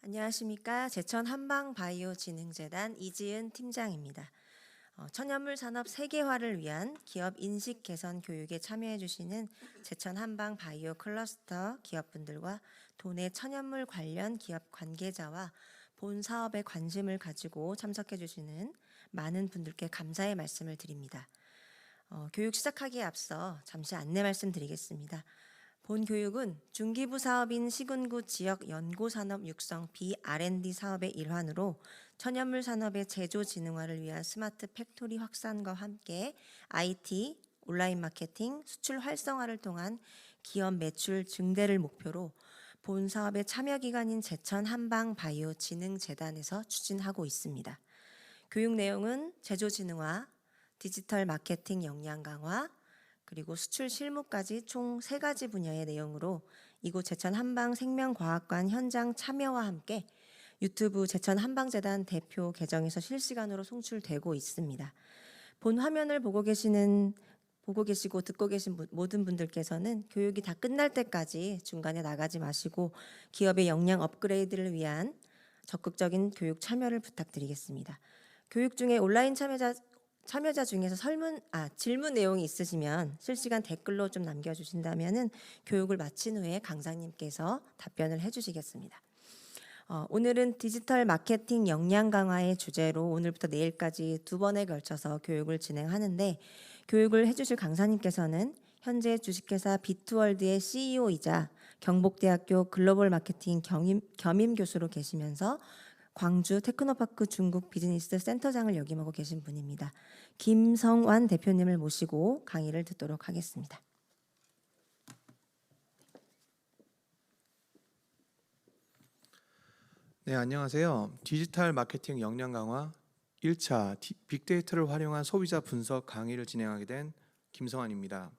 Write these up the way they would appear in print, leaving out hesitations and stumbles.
안녕하십니까. 제천 한방바이오진흥재단 이지은 팀장입니다. 천연물 산업 세계화를 위한 기업 인식 개선 교육에 참여해 주시는 제천 한방바이오 클러스터 기업분들과 도내 천연물 관련 기업 관계자와 본 사업에 관심을 가지고 참석해 주시는 많은 분들께 감사의 말씀을 드립니다. 교육 시작하기에 앞서 잠시 안내 말씀드리겠습니다. 본 교육은 중기부 사업인 시군구 지역 연구산업 육성 B&R&D 사업의 일환으로 천연물 산업의 제조 진흥화를 위한 스마트 팩토리 확산과 함께 IT, 온라인 마케팅, 수출 활성화를 통한 기업 매출 증대를 목표로 본 사업의 참여 기관인 제천 한방바이오진흥재단에서 추진하고 있습니다. 교육 내용은 제조 진흥화, 디지털 마케팅 역량 강화, 그리고 수출 실무까지 총 3가지 분야의 내용으로 이곳 제천 한방생명과학관 현장 참여와 함께 유튜브 제천 한방재단 대표 계정에서 실시간으로 송출되고 있습니다. 본 화면을 보고 계시고 듣고 계신 모든 분들께서는 교육이 다 끝날 때까지 중간에 나가지 마시고 기업의 역량 업그레이드를 위한 적극적인 교육 참여를 부탁드리겠습니다. 교육 중에 온라인 참여자 중에서 질문 내용이 있으시면 실시간 댓글로 좀 남겨주신다면은 교육을 마친 후에 강사님께서 답변을 해주시겠습니다. 오늘은 디지털 마케팅 역량 강화의 주제로 오늘부터 내일까지 2번에 걸쳐서 교육을 진행하는데, 교육을 해주실 강사님께서는 현재 주식회사 비트월드의 CEO이자 경복대학교 글로벌 마케팅 겸임 교수로 계시면서 광주 테크노파크 중국 비즈니스 센터장을 역임하고 계신 분입니다. 김성완 대표님을 모시고 강의를 듣도록 하겠습니다. 네, 안녕하세요. 디지털 마케팅 역량 강화 1차 빅데이터를 활용한 소비자 분석 강의를 진행하게 된 김성환입니다.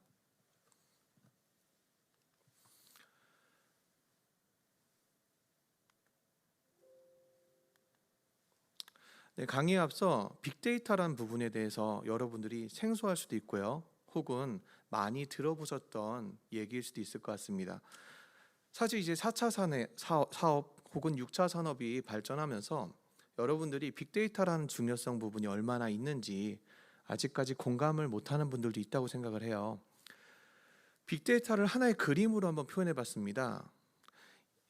네, 강의에 앞서 빅데이터라는 부분에 대해서 여러분들이 생소할 수도 있고요. 혹은 많이 들어보셨던 얘기일 수도 있을 것 같습니다. 사실 이제 4차 사업 혹은 6차 산업이 발전하면서 여러분들이 빅데이터라는 중요성 부분이 얼마나 있는지 아직까지 공감을 못하는 분들도 있다고 생각을 해요. 빅데이터를 하나의 그림으로 한번 표현해 봤습니다.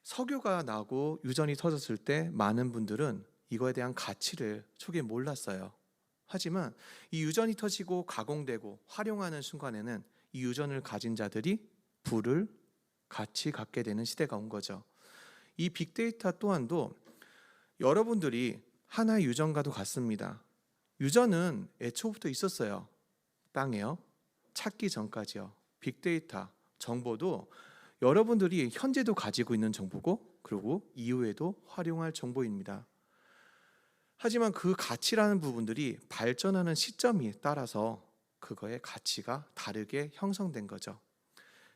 석유가 나고 유전이 터졌을 때 많은 분들은 이거에 대한 가치를 초기에 몰랐어요. 하지만 이 유전이 터지고 가공되고 활용하는 순간에는 이 유전을 가진 자들이 부를 같이 갖게 되는 시대가 온 거죠. 이 빅데이터 또한도 여러분들이 하나의 유전과도 같습니다. 유전은 애초부터 있었어요. 땅에요. 찾기 전까지요. 빅데이터, 정보도 여러분들이 현재도 가지고 있는 정보고, 그리고 이후에도 활용할 정보입니다. 하지만 그 가치라는 부분들이 발전하는 시점에 따라서 그거의 가치가 다르게 형성된 거죠.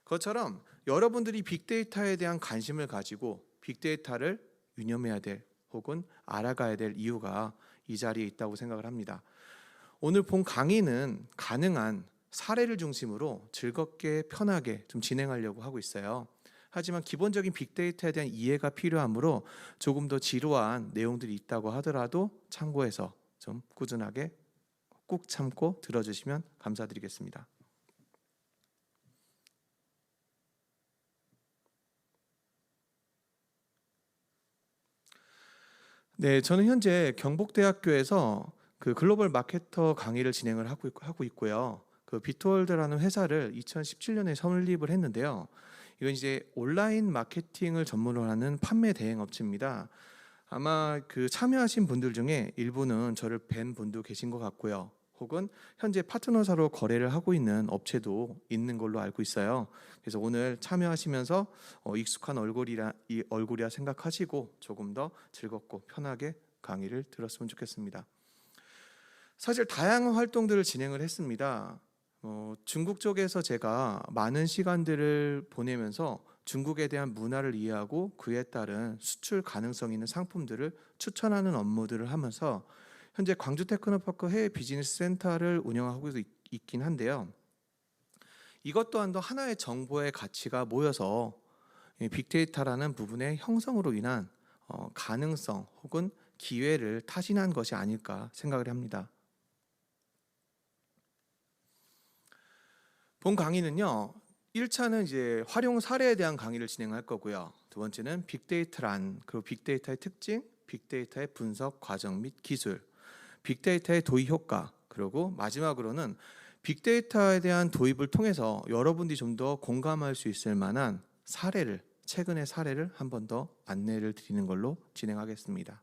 그것처럼 여러분들이 빅데이터에 대한 관심을 가지고 빅데이터를 유념해야 될 혹은 알아가야 될 이유가 이 자리에 있다고 생각을 합니다. 오늘 본 강의는 가능한 사례를 중심으로 즐겁게 편하게 좀 진행하려고 하고 있어요. 하지만 기본적인 빅데이터에 대한 이해가 필요하므로 조금 더 지루한 내용들이 있다고 하더라도 참고해서 좀 꾸준하게 꾹 참고 들어주시면 감사드리겠습니다. 네, 저는 현재 경복대학교에서 그 글로벌 마케터 강의를 진행을 하고 있고요. 그 비트월드라는 회사를 2017년에 설립을 했는데요. 이건 이제 온라인 마케팅을 전문으로 하는 판매 대행 업체입니다. 아마 그 참여하신 분들 중에 일부는 저를 뵌 분도 계신 것 같고요. 혹은 현재 파트너사로 거래를 하고 있는 업체도 있는 걸로 알고 있어요. 그래서 오늘 참여하시면서 익숙한 얼굴이라 생각하시고 조금 더 즐겁고 편하게 강의를 들었으면 좋겠습니다. 사실 다양한 활동들을 진행을 했습니다. 중국 쪽에서 제가 많은 시간들을 보내면서 중국에 대한 문화를 이해하고 그에 따른 수출 가능성 있는 상품들을 추천하는 업무들을 하면서 현재 광주 테크노파크 해외 비즈니스 센터를 운영하고 있긴 한데요. 이것 또한도 하나의 정보의 가치가 모여서 빅데이터라는 부분의 형성으로 인한 가능성 혹은 기회를 타진한 것이 아닐까 생각을 합니다. 본 강의는요. 1차는 이제 활용 사례에 대한 강의를 진행할 거고요. 두 번째는 빅데이터란, 그리고 빅데이터의 특징, 빅데이터의 분석 과정 및 기술, 빅데이터의 도입 효과, 그리고 마지막으로는 빅데이터에 대한 도입을 통해서 여러분들이 좀 더 공감할 수 있을 만한 사례를, 최근의 사례를 한 번 더 안내를 드리는 걸로 진행하겠습니다.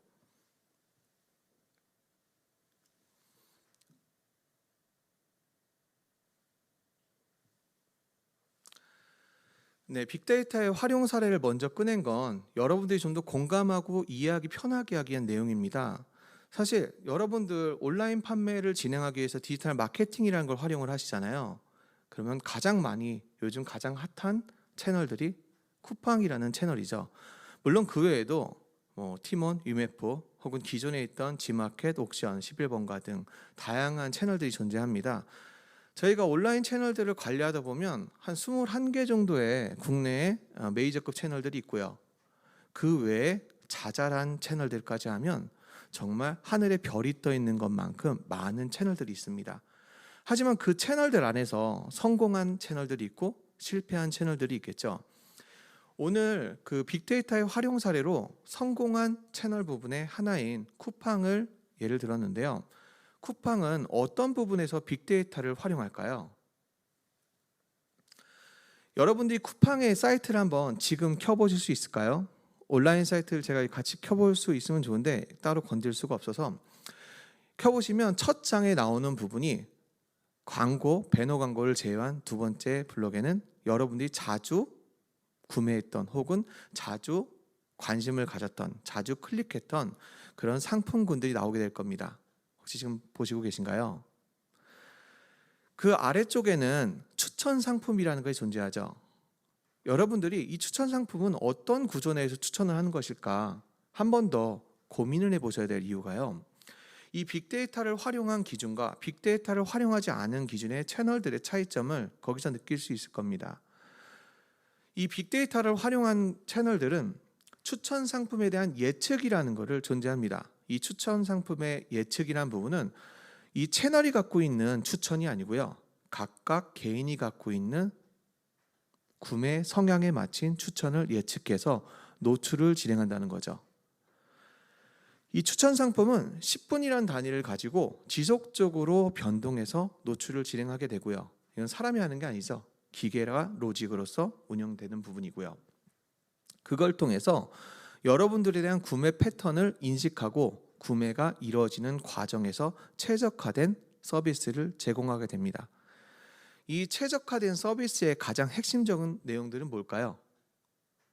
네, 빅데이터의 활용 사례를 먼저 꺼낸 건 여러분들이 좀 더 공감하고 이해하기 편하게 하기 위한 내용입니다. 사실 여러분들 온라인 판매를 진행하기 위해서 디지털 마케팅이라는 걸 활용을 하시잖아요. 그러면 가장 많이 요즘 가장 핫한 채널들이 쿠팡이라는 채널이죠. 물론 그 외에도 티몬, 유메포 혹은 기존에 있던 지마켓, 옥션, 11번가 등 다양한 채널들이 존재합니다. 저희가 온라인 채널들을 관리하다 보면 한 21개 정도의 국내의 메이저급 채널들이 있고요. 그 외에 자잘한 채널들까지 하면 정말 하늘에 별이 떠 있는 것만큼 많은 채널들이 있습니다. 하지만 그 채널들 안에서 성공한 채널들이 있고 실패한 채널들이 있겠죠. 오늘 그 빅데이터의 활용 사례로 성공한 채널 부분의 하나인 쿠팡을 예를 들었는데요. 쿠팡은 어떤 부분에서 빅데이터를 활용할까요? 여러분들이 쿠팡의 사이트를 한번 지금 켜보실 수 있을까요? 온라인 사이트를 제가 같이 켜볼 수 있으면 좋은데 따로 건질 수가 없어서 켜보시면 첫 장에 나오는 부분이 광고, 배너 광고를 제외한 두 번째 블록에는 여러분들이 자주 구매했던 혹은 자주 관심을 가졌던, 자주 클릭했던 그런 상품군들이 나오게 될 겁니다. 혹시 지금 보시고 계신가요? 그 아래쪽에는 추천 상품이라는 것이 존재하죠. 여러분들이 이 추천 상품은 어떤 구조 내에서 추천을 하는 것일까 한 번 더 고민을 해보셔야 될 이유가요. 이 빅데이터를 활용한 기준과 빅데이터를 활용하지 않은 기준의 채널들의 차이점을 거기서 느낄 수 있을 겁니다. 이 빅데이터를 활용한 채널들은 추천 상품에 대한 예측이라는 것을 존재합니다. 이 추천 상품의 예측이라는 부분은 이 채널이 갖고 있는 추천이 아니고요. 각각 개인이 갖고 있는 구매 성향에 맞춘 추천을 예측해서 노출을 진행한다는 거죠. 이 추천 상품은 10분이라는 단위를 가지고 지속적으로 변동해서 노출을 진행하게 되고요. 이건 사람이 하는 게 아니죠. 기계가 로직으로서 운영되는 부분이고요. 그걸 통해서 여러분들에 대한 구매 패턴을 인식하고 구매가 이루어지는 과정에서 최적화된 서비스를 제공하게 됩니다. 이 최적화된 서비스의 가장 핵심적인 내용들은 뭘까요?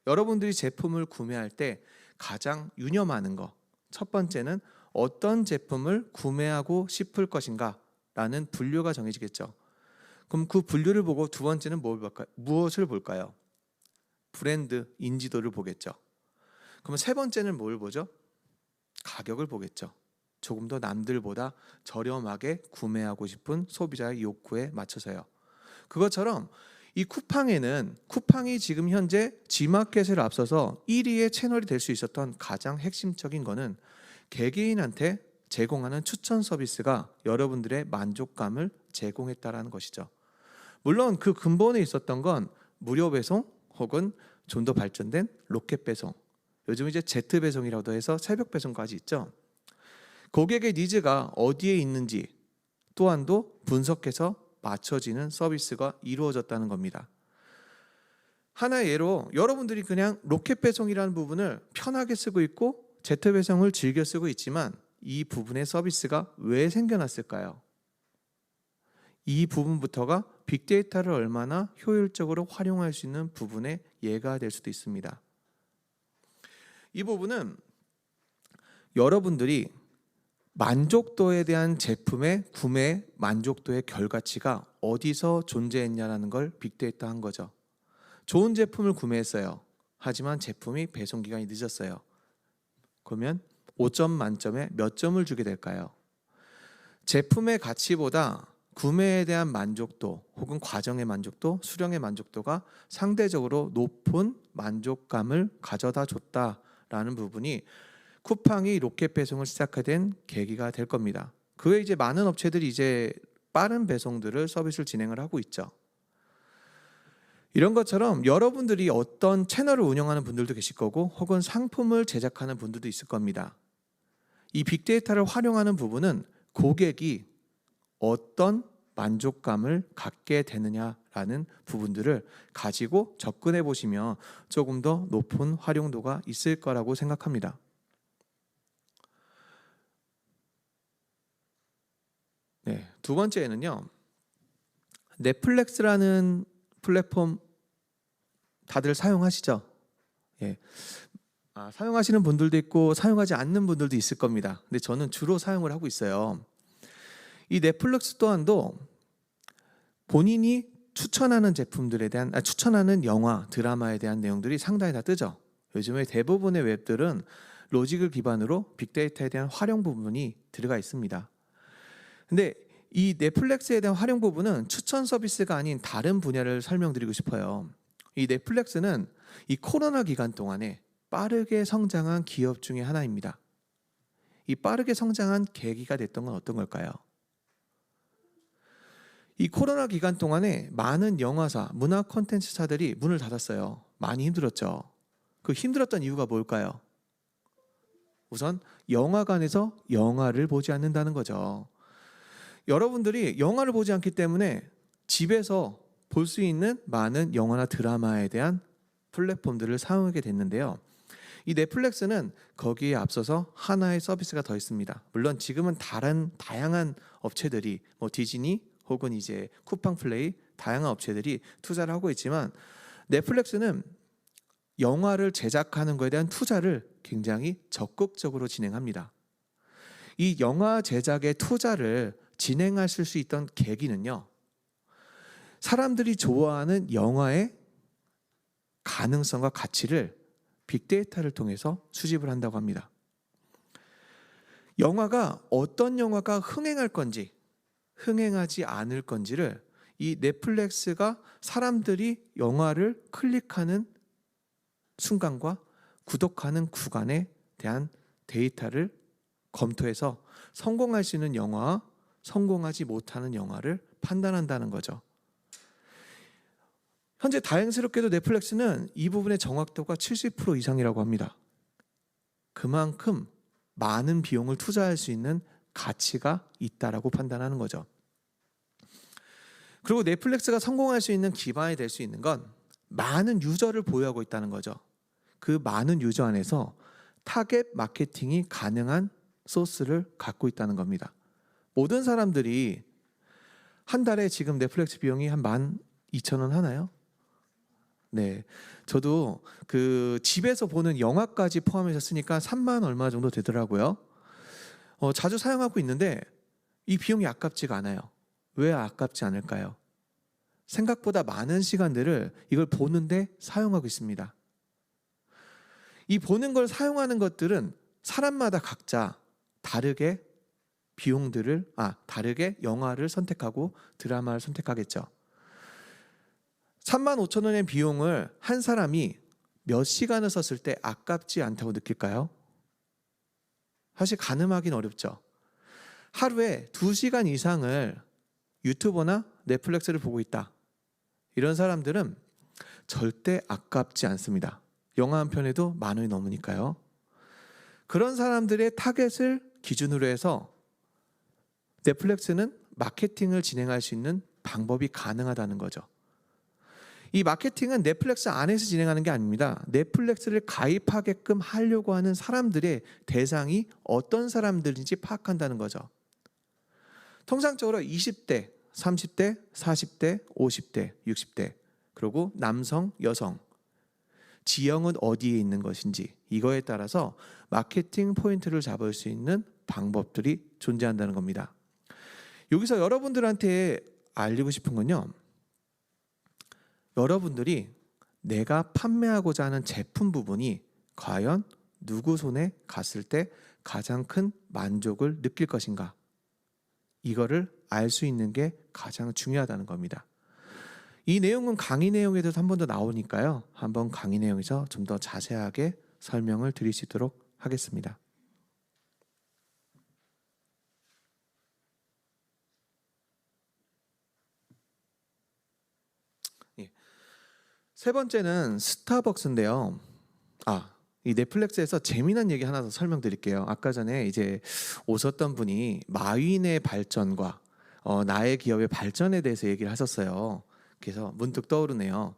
여러분들이 제품을 구매할 때 가장 유념하는 것, 첫 번째는 어떤 제품을 구매하고 싶을 것인가 라는 분류가 정해지겠죠. 그럼 그 분류를 보고 두 번째는 무엇을 볼까요? 브랜드 인지도를 보겠죠. 그럼 세 번째는 뭘 보죠? 가격을 보겠죠. 조금 더 남들보다 저렴하게 구매하고 싶은 소비자의 욕구에 맞춰서요. 그것처럼 이 쿠팡이 지금 현재 G마켓을 앞서서 1위의 채널이 될 수 있었던 가장 핵심적인 거는 개개인한테 제공하는 추천 서비스가 여러분들의 만족감을 제공했다라는 것이죠. 물론 그 근본에 있었던 건 무료 배송 혹은 좀 더 발전된 로켓 배송, 요즘 이제 제트 배송이라고 해서 새벽 배송까지 있죠. 고객의 니즈가 어디에 있는지 또한도 분석해서 맞춰지는 서비스가 이루어졌다는 겁니다. 하나의 예로 여러분들이 그냥 로켓 배송이라는 부분을 편하게 쓰고 있고 제트 배송을 즐겨 쓰고 있지만 이 부분의 서비스가 왜 생겨났을까요? 이 부분부터가 빅데이터를 얼마나 효율적으로 활용할 수 있는 부분의 예가 될 수도 있습니다. 이 부분은 여러분들이 만족도에 대한 제품의 구매 만족도의 결과치가 어디서 존재했냐라는 걸 빅데이터 한 거죠. 좋은 제품을 구매했어요. 하지만 제품이 배송 기간이 늦었어요. 그러면 5점 만점에 몇 점을 주게 될까요? 제품의 가치보다 구매에 대한 만족도 혹은 과정의 만족도, 수령의 만족도가 상대적으로 높은 만족감을 가져다 줬다 라는 부분이 쿠팡이 로켓 배송을 시작하게 된 계기가 될 겁니다. 그 외에 이제 많은 업체들이 이제 빠른 배송들을 서비스를 진행을 하고 있죠. 이런 것처럼 여러분들이 어떤 채널을 운영하는 분들도 계실 거고 혹은 상품을 제작하는 분들도 있을 겁니다. 이 빅데이터를 활용하는 부분은 고객이 어떤 만족감을 갖게 되느냐라는 부분들을 가지고 접근해 보시면 조금 더 높은 활용도가 있을 거라고 생각합니다. 네, 두 번째는요. 넷플릭스라는 플랫폼 다들 사용하시죠? 예. 사용하시는 분들도 있고 사용하지 않는 분들도 있을 겁니다. 근데 저는 주로 사용을 하고 있어요. 이 넷플릭스 또한도 본인이 추천하는 제품들에 대한 추천하는 영화, 드라마에 대한 내용들이 상당히 다 뜨죠. 요즘에 대부분의 웹들은 로직을 기반으로 빅데이터에 대한 활용 부분이 들어가 있습니다. 근데 이 넷플릭스에 대한 활용 부분은 추천 서비스가 아닌 다른 분야를 설명드리고 싶어요. 이 넷플릭스는 이 코로나 기간 동안에 빠르게 성장한 기업 중에 하나입니다. 이 빠르게 성장한 계기가 됐던 건 어떤 걸까요? 이 코로나 기간 동안에 많은 영화사, 문화 콘텐츠사들이 문을 닫았어요. 많이 힘들었죠. 그 힘들었던 이유가 뭘까요? 우선 영화관에서 영화를 보지 않는다는 거죠. 여러분들이 영화를 보지 않기 때문에 집에서 볼 수 있는 많은 영화나 드라마에 대한 플랫폼들을 사용하게 됐는데요. 이 넷플릭스는 거기에 앞서서 하나의 서비스가 더 있습니다. 물론 지금은 다른 다양한 업체들이 디즈니 혹은 이제 쿠팡 플레이 다양한 업체들이 투자를 하고 있지만 넷플릭스는 영화를 제작하는 것에 대한 투자를 굉장히 적극적으로 진행합니다. 이 영화 제작의 투자를 진행하실 수 있던 계기는요. 사람들이 좋아하는 영화의 가능성과 가치를 빅데이터를 통해서 수집을 한다고 합니다. 영화가 어떤 영화가 흥행할 건지 흥행하지 않을 건지를 이 넷플릭스가 사람들이 영화를 클릭하는 순간과 구독하는 구간에 대한 데이터를 검토해서 성공할 수 있는 영화와 성공하지 못하는 영화를 판단한다는 거죠. 현재 다행스럽게도 넷플릭스는 이 부분의 정확도가 70% 이상이라고 합니다. 그만큼 많은 비용을 투자할 수 있는 가치가 있다라고 판단하는 거죠. 그리고 넷플릭스가 성공할 수 있는 기반이 될 수 있는 건 많은 유저를 보유하고 있다는 거죠. 그 많은 유저 안에서 타겟 마케팅이 가능한 소스를 갖고 있다는 겁니다. 모든 사람들이 한 달에 지금 넷플릭스 비용이 한 12,000원 하나요? 네, 저도 그 집에서 보는 영화까지 포함해서 쓰니까 3만 얼마 정도 되더라고요. 자주 사용하고 있는데 이 비용이 아깝지가 않아요. 왜 아깝지 않을까요? 생각보다 많은 시간들을 이걸 보는데 사용하고 있습니다. 이 보는 걸 사용하는 것들은 사람마다 각자 다르게 다르게 영화를 선택하고 드라마를 선택하겠죠. 35,000원의 비용을 한 사람이 몇 시간을 썼을 때 아깝지 않다고 느낄까요? 사실 가늠하기는 어렵죠. 하루에 2시간 이상을 유튜버나 넷플릭스를 보고 있다. 이런 사람들은 절대 아깝지 않습니다. 영화 한 편에도 10,000원이 넘으니까요. 그런 사람들의 타겟을 기준으로 해서 넷플릭스는 마케팅을 진행할 수 있는 방법이 가능하다는 거죠. 이 마케팅은 넷플릭스 안에서 진행하는 게 아닙니다. 넷플릭스를 가입하게끔 하려고 하는 사람들의 대상이 어떤 사람들인지 파악한다는 거죠. 통상적으로 20대, 30대, 40대, 50대, 60대, 그리고 남성, 여성, 지형은 어디에 있는 것인지 이거에 따라서 마케팅 포인트를 잡을 수 있는 방법들이 존재한다는 겁니다. 여기서 여러분들한테 알리고 싶은 건요. 여러분들이 내가 판매하고자 하는 제품 부분이 과연 누구 손에 갔을 때 가장 큰 만족을 느낄 것인가? 이거를 알 수 있는 게 가장 중요하다는 겁니다. 이 내용은 강의 내용에도 한 번 더 나오니까요. 한번 강의 내용에서 좀 더 자세하게 설명을 드릴 수 있도록 하겠습니다. 세 번째는 스타벅스인데요. 이 넷플릭스에서 재미난 얘기 하나 더 설명드릴게요. 아까 전에 이제 오셨던 분이 마윈의 발전과 나의 기업의 발전에 대해서 얘기를 하셨어요. 그래서 문득 떠오르네요.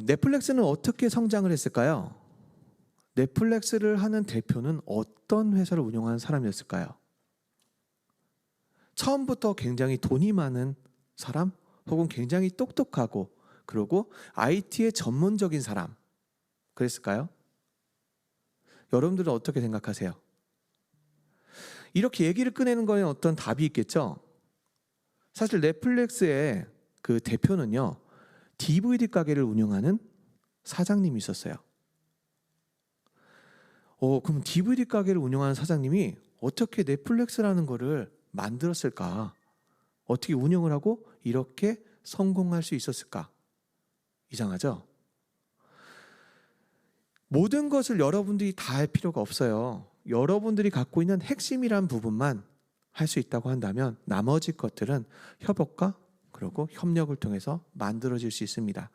넷플릭스는 어떻게 성장을 했을까요? 넷플릭스를 하는 대표는 어떤 회사를 운영하는 사람이었을까요? 처음부터 굉장히 돈이 많은 사람, 혹은 굉장히 똑똑하고 그리고 IT에 전문적인 사람, 그랬을까요? 여러분들은 어떻게 생각하세요? 이렇게 얘기를 꺼내는 거에 어떤 답이 있겠죠? 사실 넷플릭스의 그 대표는요, DVD 가게를 운영하는 사장님이 있었어요. 그럼 DVD 가게를 운영하는 사장님이 어떻게 넷플릭스라는 거를 만들었을까? 어떻게 운영을 하고 이렇게 성공할 수 있었을까? 이상하죠? 모든 것을 여러분들이 다 할 필요가 없어요. 여러분들이 갖고 있는 핵심이란 부분만 할 수 있다고 한다면 나머지 것들은 협업과 그리고 협력을 통해서 만들어질 수 있습니다.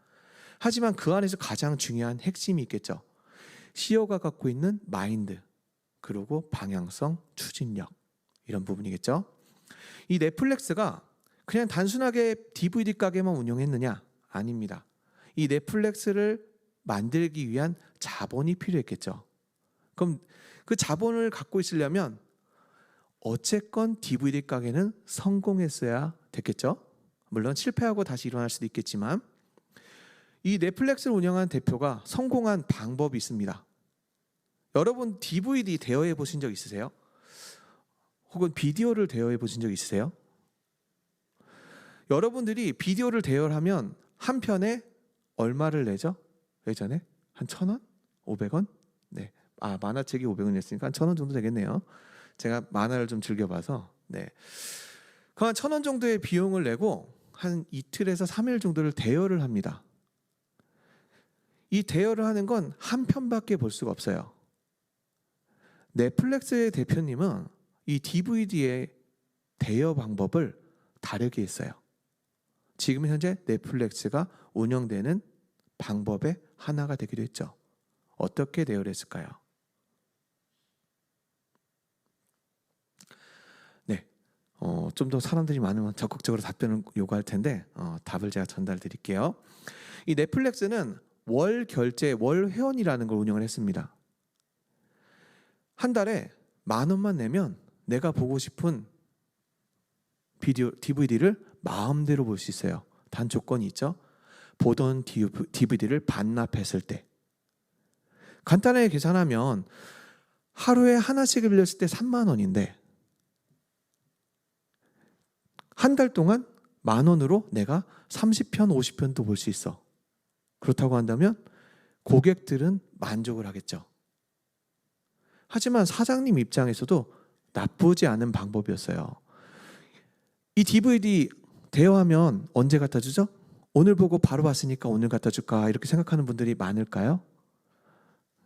하지만 그 안에서 가장 중요한 핵심이 있겠죠. CEO가 갖고 있는 마인드, 그리고 방향성, 추진력, 이런 부분이겠죠. 이 넷플릭스가 그냥 단순하게 DVD 가게만 운영했느냐? 아닙니다. 이 넷플릭스를 만들기 위한 자본이 필요했겠죠. 그럼 그 자본을 갖고 있으려면 어쨌건 DVD 가게는 성공했어야 됐겠죠. 물론 실패하고 다시 일어날 수도 있겠지만 이 넷플릭스를 운영한 대표가 성공한 방법이 있습니다. 여러분 DVD 대여해 보신 적 있으세요? 혹은 비디오를 대여해 보신 적 있으세요? 여러분들이 비디오를 대여하면 한 편에 얼마를 내죠? 예전에 한 1,000원? 500원? 네. 만화책이 500원이었으니까 한 1,000원 정도 되겠네요. 제가 만화를 좀 즐겨봐서. 네. 그 한 1,000원 정도의 비용을 내고 한 이틀에서 3일 정도를 대여를 합니다. 이 대여를 하는 건 한 편밖에 볼 수가 없어요. 넷플릭스의 대표님은 이 DVD의 대여 방법을 다르게 했어요. 지금 현재 넷플릭스가 운영되는 방법의 하나가 되기도 했죠. 어떻게 대여를 했을까요? 네, 좀 더 사람들이 많으면 적극적으로 답변을 요구할 텐데 답을 제가 전달 드릴게요. 이 넷플릭스는 월 결제, 월 회원이라는 걸 운영을 했습니다. 한 달에 10,000원만 내면 내가 보고 싶은 비디오, DVD를 마음대로 볼 수 있어요. 단 조건이 있죠. 보던 DVD를 반납했을 때. 간단하게 계산하면 하루에 하나씩을 빌렸을 때 30,000원인데 한 달 동안 10,000원으로 내가 30편, 50편도 볼 수 있어. 그렇다고 한다면 고객들은 만족을 하겠죠. 하지만 사장님 입장에서도 나쁘지 않은 방법이었어요. 이 DVD 대여하면 언제 갖다 주죠? 오늘 보고 바로 봤으니까 오늘 갖다 줄까? 이렇게 생각하는 분들이 많을까요?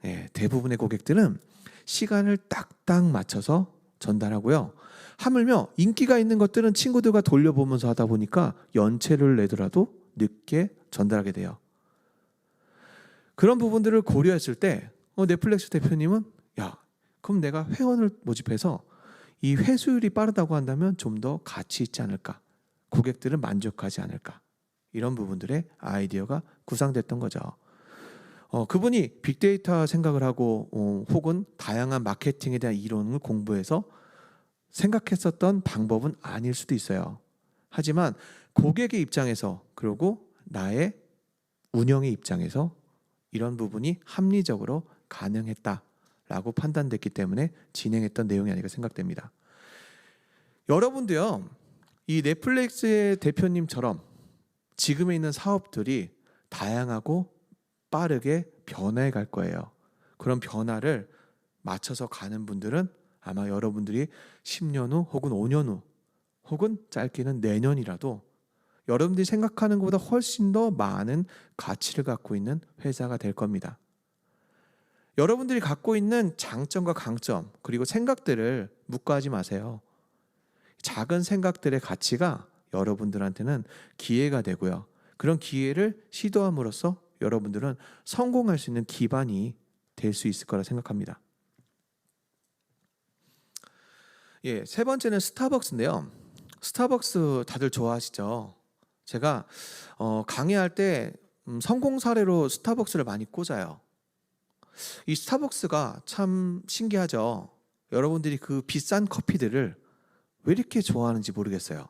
네, 대부분의 고객들은 시간을 딱딱 맞춰서 전달하고요. 하물며 인기가 있는 것들은 친구들과 돌려보면서 하다 보니까 연체를 내더라도 늦게 전달하게 돼요. 그런 부분들을 고려했을 때 넷플릭스 대표님은 그럼 내가 회원을 모집해서 이 회수율이 빠르다고 한다면 좀 더 가치 있지 않을까? 고객들은 만족하지 않을까? 이런 부분들의 아이디어가 구상됐던 거죠. 그분이 빅데이터 생각을 하고 혹은 다양한 마케팅에 대한 이론을 공부해서 생각했었던 방법은 아닐 수도 있어요. 하지만 고객의 입장에서 그리고 나의 운영의 입장에서 이런 부분이 합리적으로 가능했다라고 판단됐기 때문에 진행했던 내용이 아닐까 생각됩니다. 여러분도요, 이 넷플릭스의 대표님처럼 지금에 있는 사업들이 다양하고 빠르게 변화해 갈 거예요. 그런 변화를 맞춰서 가는 분들은 아마 여러분들이 10년 후 혹은 5년 후 혹은 짧게는 내년이라도 여러분들이 생각하는 것보다 훨씬 더 많은 가치를 갖고 있는 회사가 될 겁니다. 여러분들이 갖고 있는 장점과 강점 그리고 생각들을 묵과하지 마세요. 작은 생각들의 가치가 여러분들한테는 기회가 되고요. 그런 기회를 시도함으로써 여러분들은 성공할 수 있는 기반이 될 수 있을 거라 생각합니다. 예, 세 번째는 스타벅스인데요. 스타벅스 다들 좋아하시죠? 제가 강의할 때 성공 사례로 스타벅스를 많이 꽂아요. 이 스타벅스가 참 신기하죠. 여러분들이 그 비싼 커피들을 왜 이렇게 좋아하는지 모르겠어요.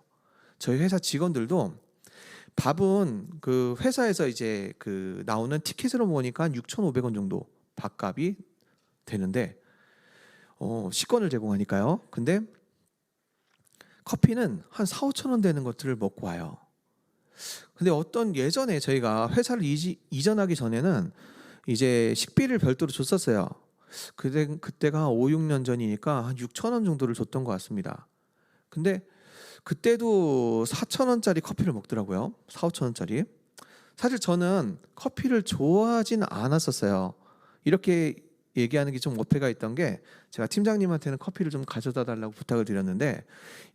저희 회사 직원들도 밥은 그 회사에서 이제 그 나오는 티켓으로 보니까 한 6,500원 정도 밥값이 되는데 식권을 제공하니까요. 근데 커피는 한 4,5,000원 되는 것들을 먹고 와요. 근데 어떤 예전에 저희가 회사를 이전하기 전에는 이제 식비를 별도로 줬었어요. 그때가 한 5, 6년 전이니까 한 6,000원 정도를 줬던 것 같습니다. 근데 그때도 4,000원짜리 커피를 먹더라고요. 4, 5,000원짜리. 사실 저는 커피를 좋아하진 않았었어요. 이렇게 얘기하는 게 좀 어폐가 있던 게 제가 팀장님한테는 커피를 좀 가져다 달라고 부탁을 드렸는데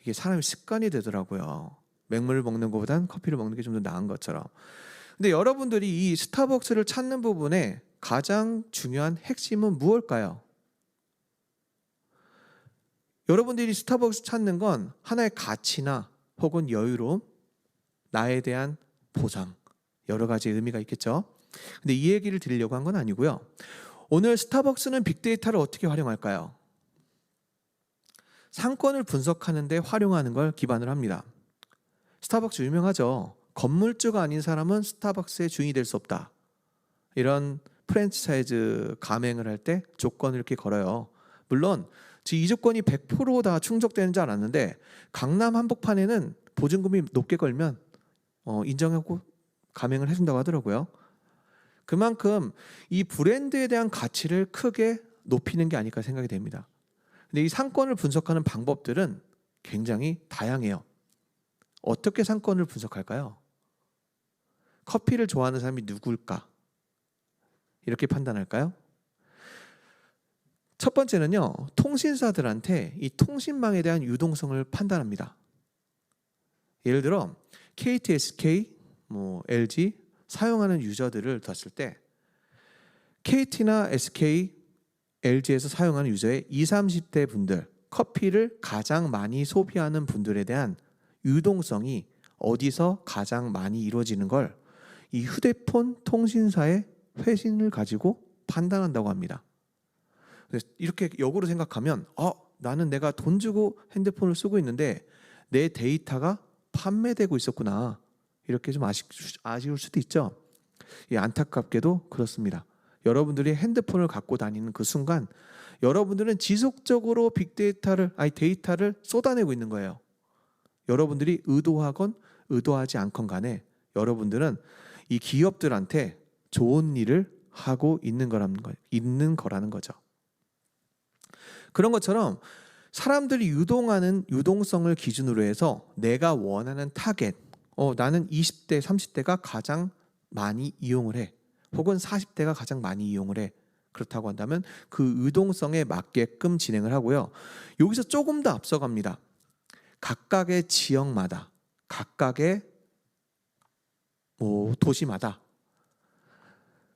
이게 사람이 습관이 되더라고요. 맹물을 먹는 것보단 커피를 먹는 게 좀 더 나은 것처럼. 근데 여러분들이 이 스타벅스를 찾는 부분에 가장 중요한 핵심은 무엇일까요? 여러분들이 스타벅스 찾는 건 하나의 가치나 혹은 여유로움, 나에 대한 보상, 여러 가지 의미가 있겠죠. 근데 이 얘기를 드리려고 한 건 아니고요. 오늘 스타벅스는 빅데이터를 어떻게 활용할까요? 상권을 분석하는 데 활용하는 걸 기반으로 합니다. 스타벅스 유명하죠. 건물주가 아닌 사람은 스타벅스의 주인이 될 수 없다. 이런 프랜차이즈 가맹을 할 때 조건을 이렇게 걸어요. 물론 이 조건이 100% 다 충족되는 줄 알았는데 강남 한복판에는 보증금이 높게 걸면 인정하고 가맹을 해준다고 하더라고요. 그만큼 이 브랜드에 대한 가치를 크게 높이는 게 아닐까 생각이 됩니다. 근데 이 상권을 분석하는 방법들은 굉장히 다양해요. 어떻게 상권을 분석할까요? 커피를 좋아하는 사람이 누굴까? 이렇게 판단할까요? 첫 번째는요, 통신사들한테 이 통신망에 대한 유동성을 판단합니다. 예를 들어 KT, SK, LG 사용하는 유저들을 뒀을 때 KT나 SK, LG에서 사용하는 유저의 20, 30대 분들, 커피를 가장 많이 소비하는 분들에 대한 유동성이 어디서 가장 많이 이루어지는 걸 이 휴대폰 통신사의 회신을 가지고 판단한다고 합니다. 이렇게 역으로 생각하면 나는 내가 돈 주고 핸드폰을 쓰고 있는데 내 데이터가 판매되고 있었구나. 이렇게 좀 아쉬울 수도 있죠. 안타깝게도 그렇습니다. 여러분들이 핸드폰을 갖고 다니는 그 순간 여러분들은 지속적으로 데이터를 쏟아내고 있는 거예요. 여러분들이 의도하건 의도하지 않건 간에 여러분들은 이 기업들한테 좋은 일을 하고 있는 거라는 거죠. 그런 것처럼 사람들이 유동하는 유동성을 기준으로 해서 내가 원하는 타겟, 나는 20대, 30대가 가장 많이 이용을 해. 혹은 40대가 가장 많이 이용을 해. 그렇다고 한다면 그 유동성에 맞게끔 진행을 하고요. 여기서 조금 더 앞서갑니다. 각각의 지역마다, 각각의 도시마다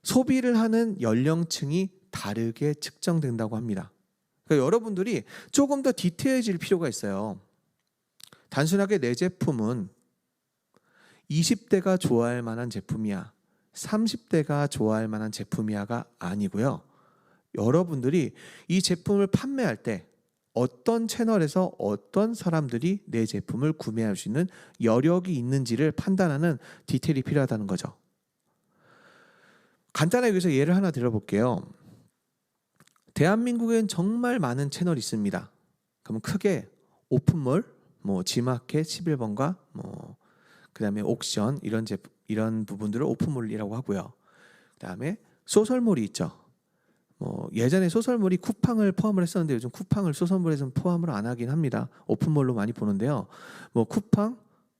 소비를 하는 연령층이 다르게 측정된다고 합니다. 그러니까 여러분들이 조금 더 디테일해질 필요가 있어요. 단순하게 내 제품은 20대가 좋아할 만한 제품이야, 30대가 좋아할 만한 제품이야가 아니고요. 여러분들이 이 제품을 판매할 때 어떤 채널에서 어떤 사람들이 내 제품을 구매할 수 있는 여력이 있는지를 판단하는 디테일이 필요하다는 거죠. 간단하게 여기서 예를 하나 들어볼게요. 대한민국엔 정말 많은 채널이 있습니다. 그러면 크게 오픈몰, 지마켓 11번가, 그다음에 옥션 이런 부분들을 오픈몰이라고 하고요. 그다음에 소설몰이 있죠. 예전에 소설몰이 쿠팡을 포함을 했었는데 요즘 쿠팡을 소설몰에서는 포함을 안 하긴 합니다. 오픈몰로 많이 보는데요. 쿠팡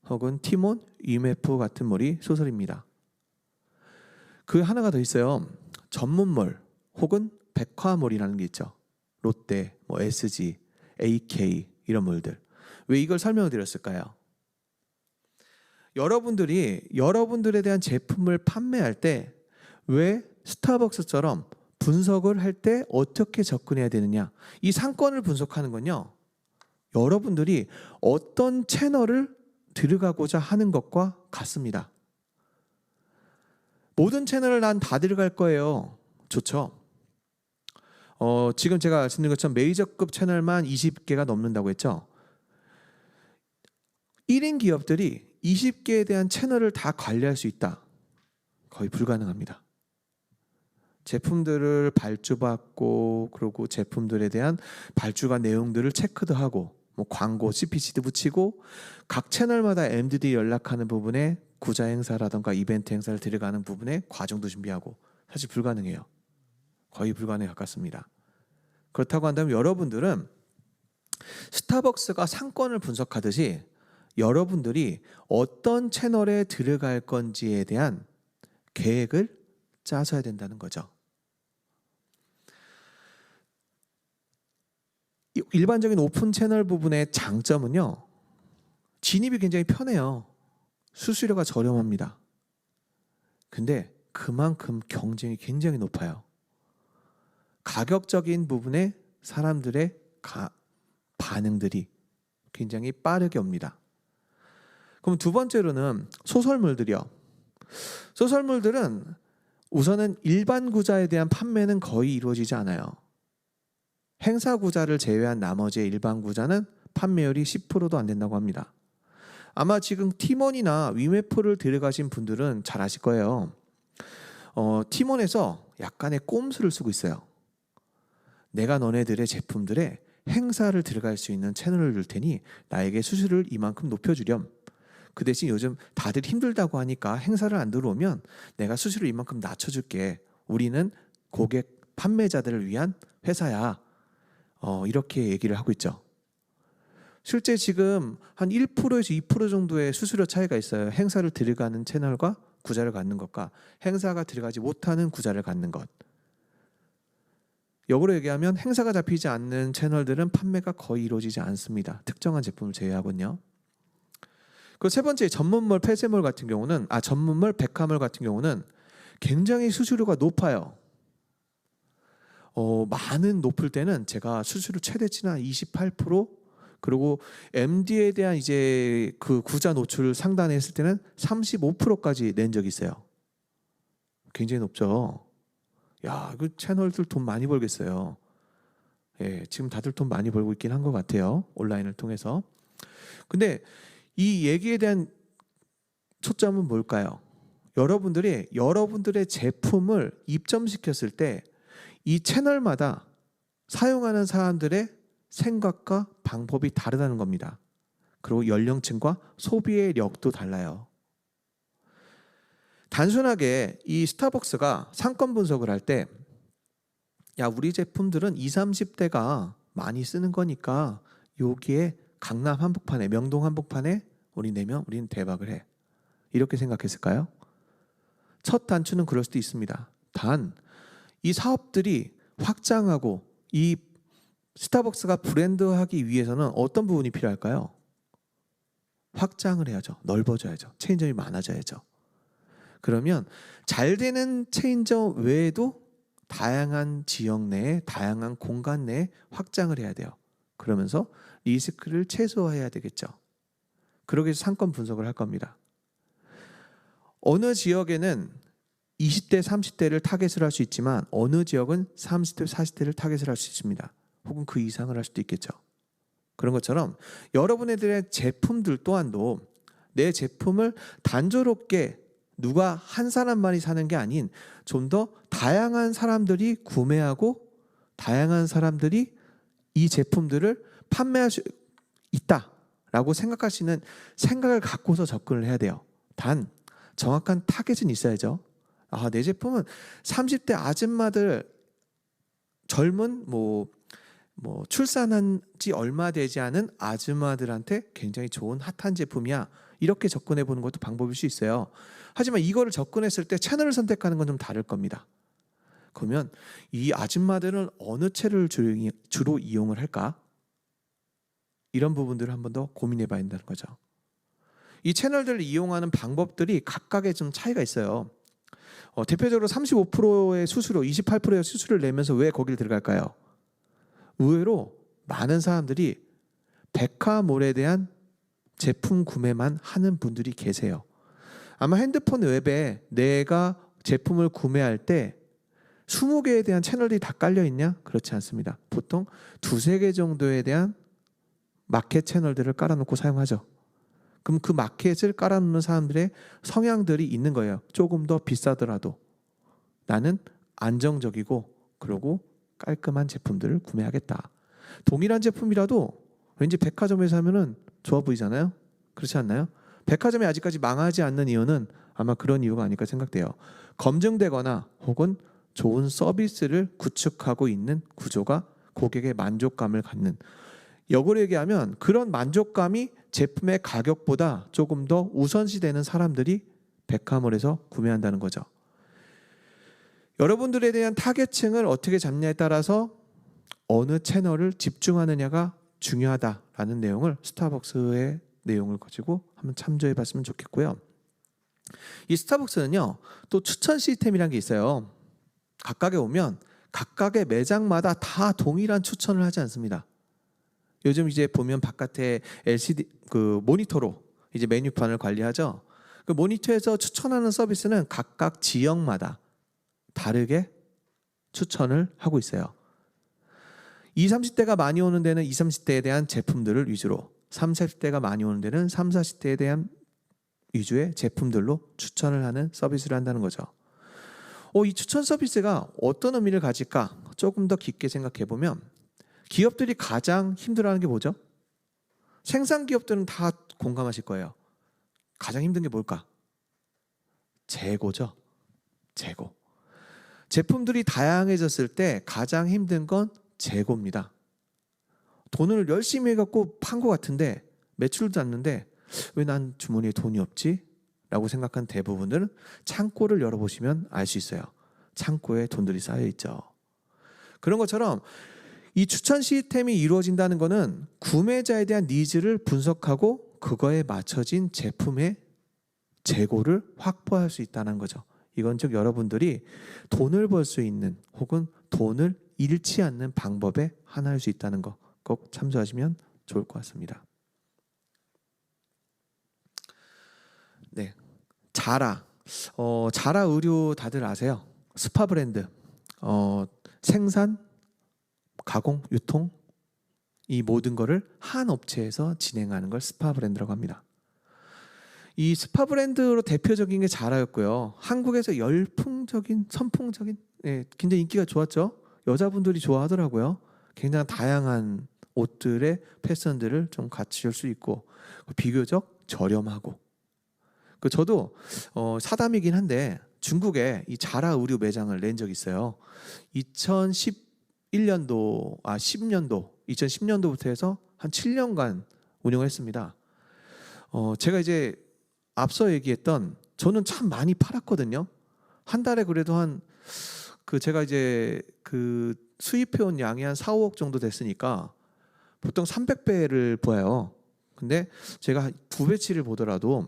혹은 티몬, 이메프 같은 몰이 소설입니다. 그 하나가 더 있어요. 전문몰 혹은 백화몰이라는 게 있죠. 롯데, 뭐 SG, AK 이런 몰들. 왜 이걸 설명을 드렸을까요? 여러분들이 여러분들에 대한 제품을 판매할 때 왜 스타벅스처럼 분석을 할 때 어떻게 접근해야 되느냐? 이 상권을 분석하는 건요. 여러분들이 어떤 채널을 들어가고자 하는 것과 같습니다. 모든 채널을 난 다 들어갈 거예요. 좋죠. 지금 제가 말씀드린 것처럼 메이저급 채널만 20개가 넘는다고 했죠. 1인 기업들이 20개에 대한 채널을 다 관리할 수 있다. 거의 불가능합니다. 제품들을 발주받고 그리고 제품들에 대한 발주가 내용들을 체크도 하고 뭐 광고, CPC도 붙이고 각 채널마다 MD들이 연락하는 부분에 구자 행사라든가 이벤트 행사를 들어가는 부분에 과정도 준비하고 사실 불가능해요. 거의 불가능에 가깝습니다. 그렇다고 한다면 여러분들은 스타벅스가 상권을 분석하듯이 여러분들이 어떤 채널에 들어갈 건지에 대한 계획을 짜셔야 된다는 거죠. 일반적인 오픈 채널 부분의 장점은요. 진입이 굉장히 편해요. 수수료가 저렴합니다. 근데 그만큼 경쟁이 굉장히 높아요. 가격적인 부분에 사람들의 반응들이 굉장히 빠르게 옵니다. 그럼 두 번째로는 소설물들이요. 소설물들은 우선은 일반 구자에 대한 판매는 거의 이루어지지 않아요. 행사 구자를 제외한 나머지의 일반 구자는 판매율이 10%도 안 된다고 합니다. 아마 지금 티몬이나 위메프를 들어가신 분들은 잘 아실 거예요. 티몬에서 약간의 꼼수를 쓰고 있어요. 내가 너네들의 제품들에 행사를 들어갈 수 있는 채널을 줄 테니 나에게 수수료를 이만큼 높여주렴. 그 대신 요즘 다들 힘들다고 하니까 행사를 안 들어오면 내가 수수료를 이만큼 낮춰줄게. 우리는 고객 판매자들을 위한 회사야. 이렇게 얘기를 하고 있죠. 실제 지금 한 1%에서 2% 정도의 수수료 차이가 있어요. 행사를 들어가는 채널과 구자를 갖는 것과 행사가 들어가지 못하는 구자를 갖는 것. 역으로 얘기하면 행사가 잡히지 않는 채널들은 판매가 거의 이루어지지 않습니다. 특정한 제품을 제외하고요. 그 세 번째 전문몰, 폐쇄몰 같은 경우는 전문몰, 백화몰 같은 경우는 굉장히 수수료가 높아요. 많은 높을 때는 제가 수수료 최대치는 28% 그리고 MD에 대한 이제 그 구자 노출을 상단했을 때는 35%까지 낸 적이 있어요. 굉장히 높죠. 야, 그 채널들 돈 많이 벌겠어요. 예, 지금 다들 돈 많이 벌고 있긴 한 것 같아요. 온라인을 통해서. 근데 이 얘기에 대한 초점은 뭘까요? 여러분들이 여러분들의 제품을 입점시켰을 때 이 채널마다 사용하는 사람들의 생각과 방법이 다르다는 겁니다. 그리고 연령층과 소비의 력도 달라요. 단순하게 이 스타벅스가 상권 분석을 할 때 야, 우리 제품들은 20, 30대가 많이 쓰는 거니까 여기에 강남 한복판에, 명동 한복판에 우리 내면 우리는 대박을 해. 이렇게 생각했을까요? 첫 단추는 그럴 수도 있습니다. 단 이 사업들이 확장하고 이 스타벅스가 브랜드하기 위해서는 어떤 부분이 필요할까요? 확장을 해야죠. 넓어져야죠. 체인점이 많아져야죠. 그러면 잘 되는 체인점 외에도 다양한 지역 내에, 다양한 공간 내에 확장을 해야 돼요. 그러면서 리스크를 최소화해야 되겠죠. 그러기 위해서 상권 분석을 할 겁니다. 어느 지역에는 20대, 30대를 타겟을 할 수 있지만 어느 지역은 30대, 40대를 타겟을 할 수 있습니다. 혹은 그 이상을 할 수도 있겠죠. 그런 것처럼 여러분들의 제품들 또한도 내 제품을 단조롭게 누가 한 사람만이 사는 게 아닌 좀 더 다양한 사람들이 구매하고 다양한 사람들이 이 제품들을 판매할 수 있다라고 생각할 수 있는 생각을 갖고서 접근을 해야 돼요. 단 정확한 타겟은 있어야죠. 내 제품은 30대 아줌마들 젊은 출산한 지 얼마 되지 않은 아줌마들한테 굉장히 좋은 핫한 제품이야. 이렇게 접근해 보는 것도 방법일 수 있어요. 하지만 이거를 접근했을 때 채널을 선택하는 건 좀 다를 겁니다. 그러면 이 아줌마들은 어느 채널을 주로 이용을 할까? 이런 부분들을 한 번 더 고민해 봐야 된다는 거죠. 이 채널들을 이용하는 방법들이 각각의 좀 차이가 있어요. 대표적으로 35%의 수수료, 28%의 수수료를 내면서 왜 거기를 들어갈까요? 의외로 많은 사람들이 백화몰에 대한 제품 구매만 하는 분들이 계세요. 아마 핸드폰 웹에 내가 제품을 구매할 때 20개에 대한 채널이 다 깔려 있냐? 그렇지 않습니다. 보통 2-3개 정도에 대한 마켓 채널들을 깔아놓고 사용하죠. 그럼 그 마켓을 깔아놓는 사람들의 성향들이 있는 거예요. 조금 더 비싸더라도 나는 안정적이고 그리고 깔끔한 제품들을 구매하겠다. 동일한 제품이라도 왠지 백화점에서 하면은 좋아 보이잖아요. 그렇지 않나요? 백화점이 아직까지 망하지 않는 이유는 아마 그런 이유가 아닐까 생각돼요. 검증되거나 혹은 좋은 서비스를 구축하고 있는 구조가 고객의 만족감을 갖는, 역으로 얘기하면 그런 만족감이 제품의 가격보다 조금 더 우선시되는 사람들이 백화몰에서 구매한다는 거죠. 여러분들에 대한 타겟층을 어떻게 잡냐에 따라서 어느 채널을 집중하느냐가 중요하다라는 내용을 스타벅스의 내용을 가지고 한번 참조해 봤으면 좋겠고요. 이 스타벅스는요, 또 추천 시스템이라는 게 있어요. 각각에 오면 각각의 매장마다 다 동일한 추천을 하지 않습니다. 요즘 이제 보면 바깥에 LCD 그 모니터로 이제 메뉴판을 관리하죠. 그 모니터에서 추천하는 서비스는 각각 지역마다 다르게 추천을 하고 있어요. 20, 30대가 많이 오는 데는 20, 30대에 대한 제품들을 위주로, 30, 40대가 많이 오는 데는 30, 40대에 대한 위주의 제품들로 추천을 하는 서비스를 한다는 거죠. 이 추천 서비스가 어떤 의미를 가질까? 조금 더 깊게 생각해 보면 기업들이 가장 힘들어하는 게 뭐죠? 생산 기업들은 다 공감하실 거예요. 가장 힘든 게 뭘까? 재고죠. 재고. 제품들이 다양해졌을 때 가장 힘든 건 재고입니다. 돈을 열심히 해갖고 판 것 같은데 매출도 않는데 왜 난 주머니에 돈이 없지? 라고 생각한 대부분들은 창고를 열어보시면 알 수 있어요. 창고에 돈들이 쌓여있죠. 그런 것처럼 이 추천 시스템이 이루어진다는 것은 구매자에 대한 니즈를 분석하고 그거에 맞춰진 제품의 재고를 확보할 수 있다는 거죠. 이건 즉 여러분들이 돈을 벌 수 있는 혹은 돈을 잃지 않는 방법의 하나일 수 있다는 거 꼭 참조하시면 좋을 것 같습니다. 네, 자라. 자라 의류 다들 아세요? 스파 브랜드. 생산, 가공, 유통 이 모든 거를 한 업체에서 진행하는 걸 스파 브랜드라고 합니다. 이 스파 브랜드로 대표적인 게 자라였고요. 한국에서 열풍적인, 선풍적인, 굉장히 인기가 좋았죠. 여자분들이 좋아하더라고요. 굉장히 다양한 옷들의 패션들을 좀 갖출 수 있고 비교적 저렴하고. 저도 사담이긴 한데 중국에 이 자라 의류 매장을 낸 적이 있어요. 2010년도부터 해서 한 7년간 운영을 했습니다. 제가 이제 앞서 얘기했던 저는 참 많이 팔았거든요. 한 달에 그래도 제가 이제 수입해온 양이 한 4, 5억 정도 됐으니까 보통 300배를 보여요. 근데 제가 2배치를 보더라도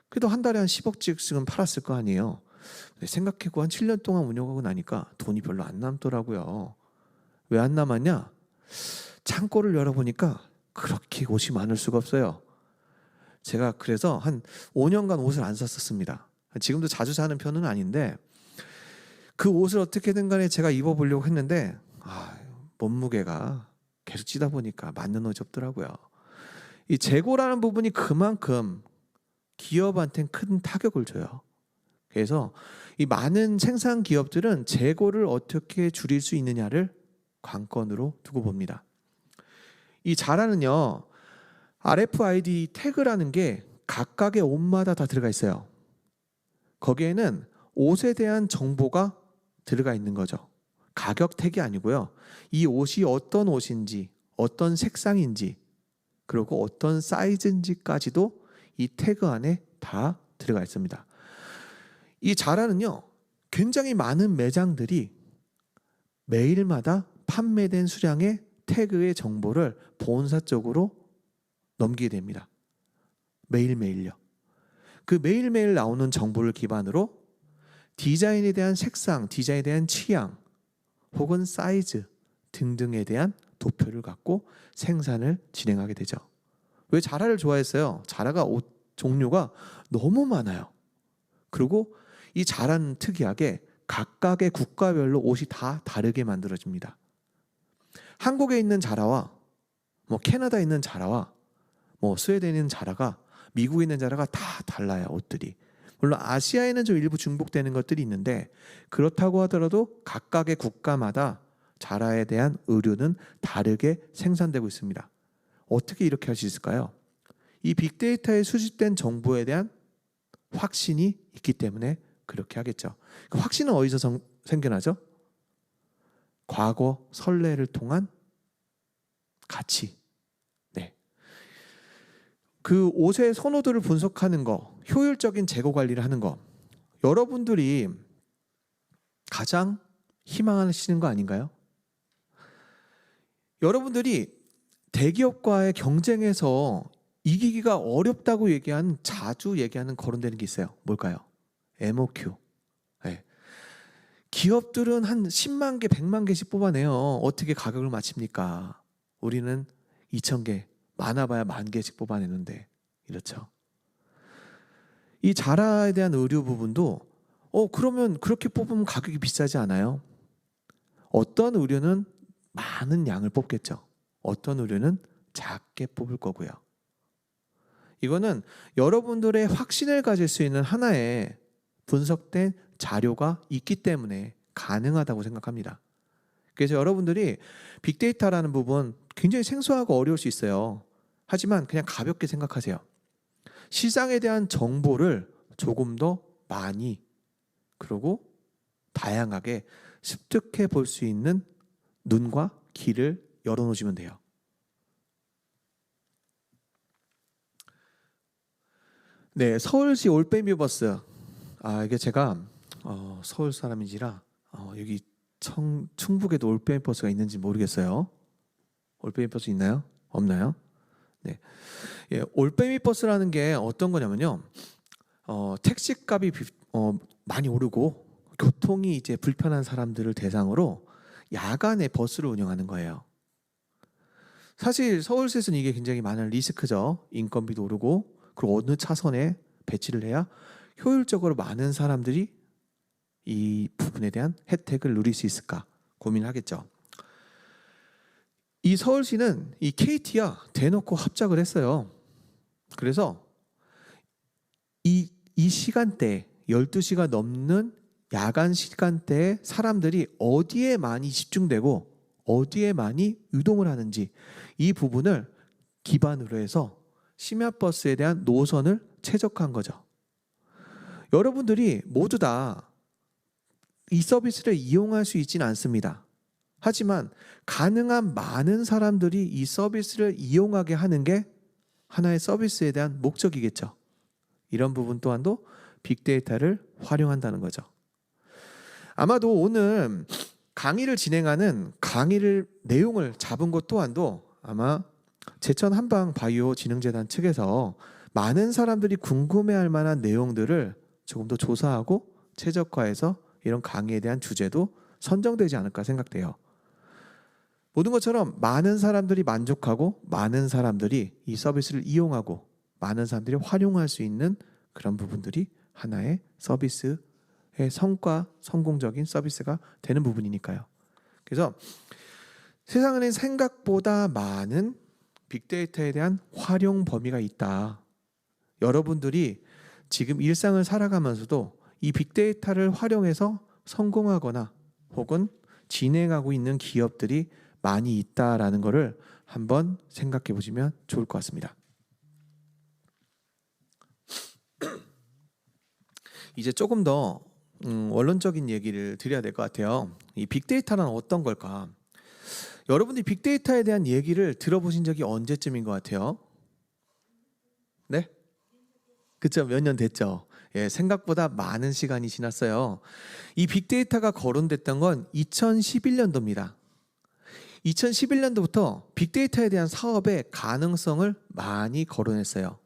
그래도 한 달에 한 10억씩은 팔았을 거 아니에요. 생각해보고 한 7년 동안 운영하고 나니까 돈이 별로 안 남더라고요. 왜 안 남았냐? 창고를 열어보니까 그렇게 옷이 많을 수가 없어요. 제가 그래서 한 5년간 옷을 안 샀었습니다. 지금도 자주 사는 편은 아닌데 그 옷을 어떻게든 간에 제가 입어보려고 했는데 몸무게가 계속 찌다 보니까 맞는 옷이 없더라고요. 이 재고라는 부분이 그만큼 기업한테는 큰 타격을 줘요. 그래서 이 많은 생산 기업들은 재고를 어떻게 줄일 수 있느냐를 관건으로 두고 봅니다. 이 자라는요, RFID 태그라는 게 각각의 옷마다 다 들어가 있어요. 거기에는 옷에 대한 정보가 들어가 있는 거죠. 가격 태그가 아니고요. 이 옷이 어떤 옷인지, 어떤 색상인지, 그리고 어떤 사이즈인지까지도 이 태그 안에 다 들어가 있습니다. 이 자라는요, 굉장히 많은 매장들이 매일마다 판매된 수량의 태그의 정보를 본사 쪽으로 넘기게 됩니다. 매일매일요. 그 매일매일 나오는 정보를 기반으로 디자인에 대한 색상, 디자인에 대한 취향 혹은 사이즈 등등에 대한 도표를 갖고 생산을 진행하게 되죠. 왜 자라를 좋아했어요? 자라가 옷 종류가 너무 많아요. 그리고 이 자라는 특이하게 각각의 국가별로 옷이 다 다르게 만들어집니다. 한국에 있는 자라와 캐나다에 있는 자라와 스웨덴에 있는 자라가 미국에 있는 자라가 다 달라요. 옷들이. 물론 아시아에는 좀 일부 중복되는 것들이 있는데 그렇다고 하더라도 각각의 국가마다 자라에 대한 의류는 다르게 생산되고 있습니다. 어떻게 이렇게 할 수 있을까요? 이 빅데이터에 수집된 정보에 대한 확신이 있기 때문에 그렇게 하겠죠. 그 확신은 어디서 생겨나죠? 과거 선례를 통한 가치. 네. 그 옷의 선호도를 분석하는 거, 효율적인 재고 관리를 하는 거, 여러분들이 가장 희망하시는 거 아닌가요? 여러분들이 대기업과의 경쟁에서 이기기가 어렵다고 자주 얘기하는 거론되는 게 있어요. 뭘까요? MOQ. 네. 기업들은 한 10만 개, 100만 개씩 뽑아내요. 어떻게 가격을 맞춥니까? 우리는 2,000개, 많아봐야 10,000개씩 뽑아내는데 이렇죠. 이 자라에 대한 의류 부분도 그러면 그렇게 뽑으면 가격이 비싸지 않아요? 어떤 의류는 많은 양을 뽑겠죠. 어떤 의류는 작게 뽑을 거고요. 이거는 여러분들의 확신을 가질 수 있는 하나의 분석된 자료가 있기 때문에 가능하다고 생각합니다. 그래서 여러분들이 빅데이터라는 부분 굉장히 생소하고 어려울 수 있어요. 하지만 그냥 가볍게 생각하세요. 시장에 대한 정보를 조금 더 많이 그리고 다양하게 습득해 볼 수 있는 눈과 귀를 열어놓으시면 돼요. 네, 서울시 올빼미 버스. 이게 제가 서울 사람인지라 여기 충북에도 올빼미 버스가 있는지 모르겠어요. 올빼미 버스 있나요? 없나요? 네, 올빼미 버스라는 게 어떤 거냐면요. 택시값이 많이 오르고 교통이 이제 불편한 사람들을 대상으로 야간에 버스를 운영하는 거예요. 사실 서울시에서는 이게 굉장히 많은 리스크죠. 인건비도 오르고 그리고 어느 차선에 배치를 해야 효율적으로 많은 사람들이 이 부분에 대한 혜택을 누릴 수 있을까 고민을 하겠죠. 이 서울시는 이 KT와 대놓고 합작을 했어요. 그래서 이 시간대 12시가 넘는 야간 시간대에 사람들이 어디에 많이 집중되고 어디에 많이 유동을 하는지 이 부분을 기반으로 해서 심야버스에 대한 노선을 최적화한 거죠. 여러분들이 모두 다 이 서비스를 이용할 수 있지는 않습니다. 하지만 가능한 많은 사람들이 이 서비스를 이용하게 하는 게 하나의 서비스에 대한 목적이겠죠. 이런 부분 또한도 빅데이터를 활용한다는 거죠. 아마도 오늘 강의를 진행하는 내용을 잡은 것 또한도 아마 제천 한방바이오 진흥재단 측에서 많은 사람들이 궁금해할 만한 내용들을 조금 더 조사하고 최적화해서 이런 강의에 대한 주제도 선정되지 않을까 생각돼요. 모든 것처럼 많은 사람들이 만족하고 많은 사람들이 이 서비스를 이용하고 많은 사람들이 활용할 수 있는 그런 부분들이 하나의 서비스의 성공적인 서비스가 되는 부분이니까요. 그래서 세상에는 생각보다 많은 빅데이터에 대한 활용 범위가 있다. 여러분들이 지금 일상을 살아가면서도 이 빅데이터를 활용해서 성공하거나 혹은 진행하고 있는 기업들이 많이 있다라는 것을 한번 생각해 보시면 좋을 것 같습니다. 이제 조금 더 원론적인 얘기를 드려야 될 것 같아요. 이 빅데이터는 어떤 걸까? 여러분들이 빅데이터에 대한 얘기를 들어보신 적이 언제쯤인 것 같아요? 네? 그쵸, 몇 년 됐죠. 생각보다 많은 시간이 지났어요. 이 빅데이터가 거론됐던 건 2011년도입니다. 2011년도부터 빅데이터에 대한 사업의 가능성을 많이 거론했어요.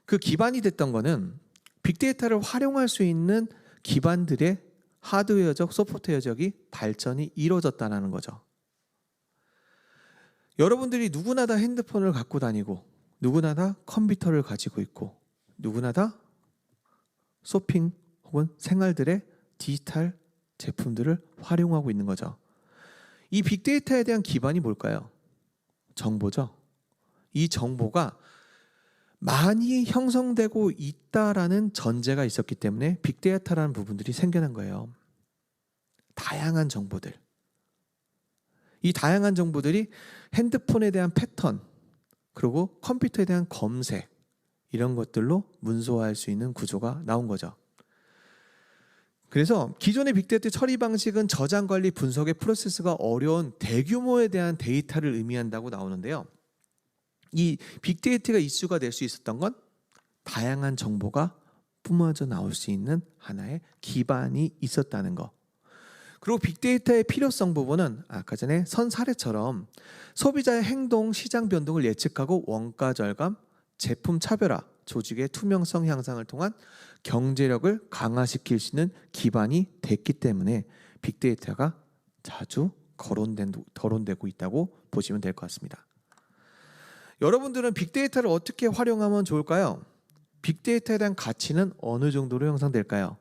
그 기반이 됐던 거는 빅데이터를 활용할 수 있는 기반들의 하드웨어적, 소프트웨어적이 발전이 이루어졌다는 거죠. 여러분들이 누구나 다 핸드폰을 갖고 다니고 누구나 다 컴퓨터를 가지고 있고 누구나 다 쇼핑 혹은 생활들의 디지털 제품들을 활용하고 있는 거죠. 이 빅데이터에 대한 기반이 뭘까요? 정보죠. 이 정보가 많이 형성되고 있다라는 전제가 있었기 때문에 빅데이터라는 부분들이 생겨난 거예요. 다양한 정보들. 이 다양한 정보들이 핸드폰에 대한 패턴, 그리고 컴퓨터에 대한 검색, 이런 것들로 문서화할 수 있는 구조가 나온 거죠. 그래서 기존의 빅데이터 처리 방식은 저장 관리 분석의 프로세스가 어려운 대규모에 대한 데이터를 의미한다고 나오는데요. 이 빅데이터가 이슈가 될 수 있었던 건 다양한 정보가 뿜어져 나올 수 있는 하나의 기반이 있었다는 거. 그리고 빅데이터의 필요성 부분은 아까 전에 선 사례처럼 소비자의 행동, 시장 변동을 예측하고 원가 절감, 제품 차별화, 조직의 투명성 향상을 통한 경제력을 강화시킬 수 있는 기반이 됐기 때문에 빅데이터가 자주 거론되고 있다고 보시면 될 것 같습니다. 여러분들은 빅데이터를 어떻게 활용하면 좋을까요? 빅데이터에 대한 가치는 어느 정도로 형성될까요?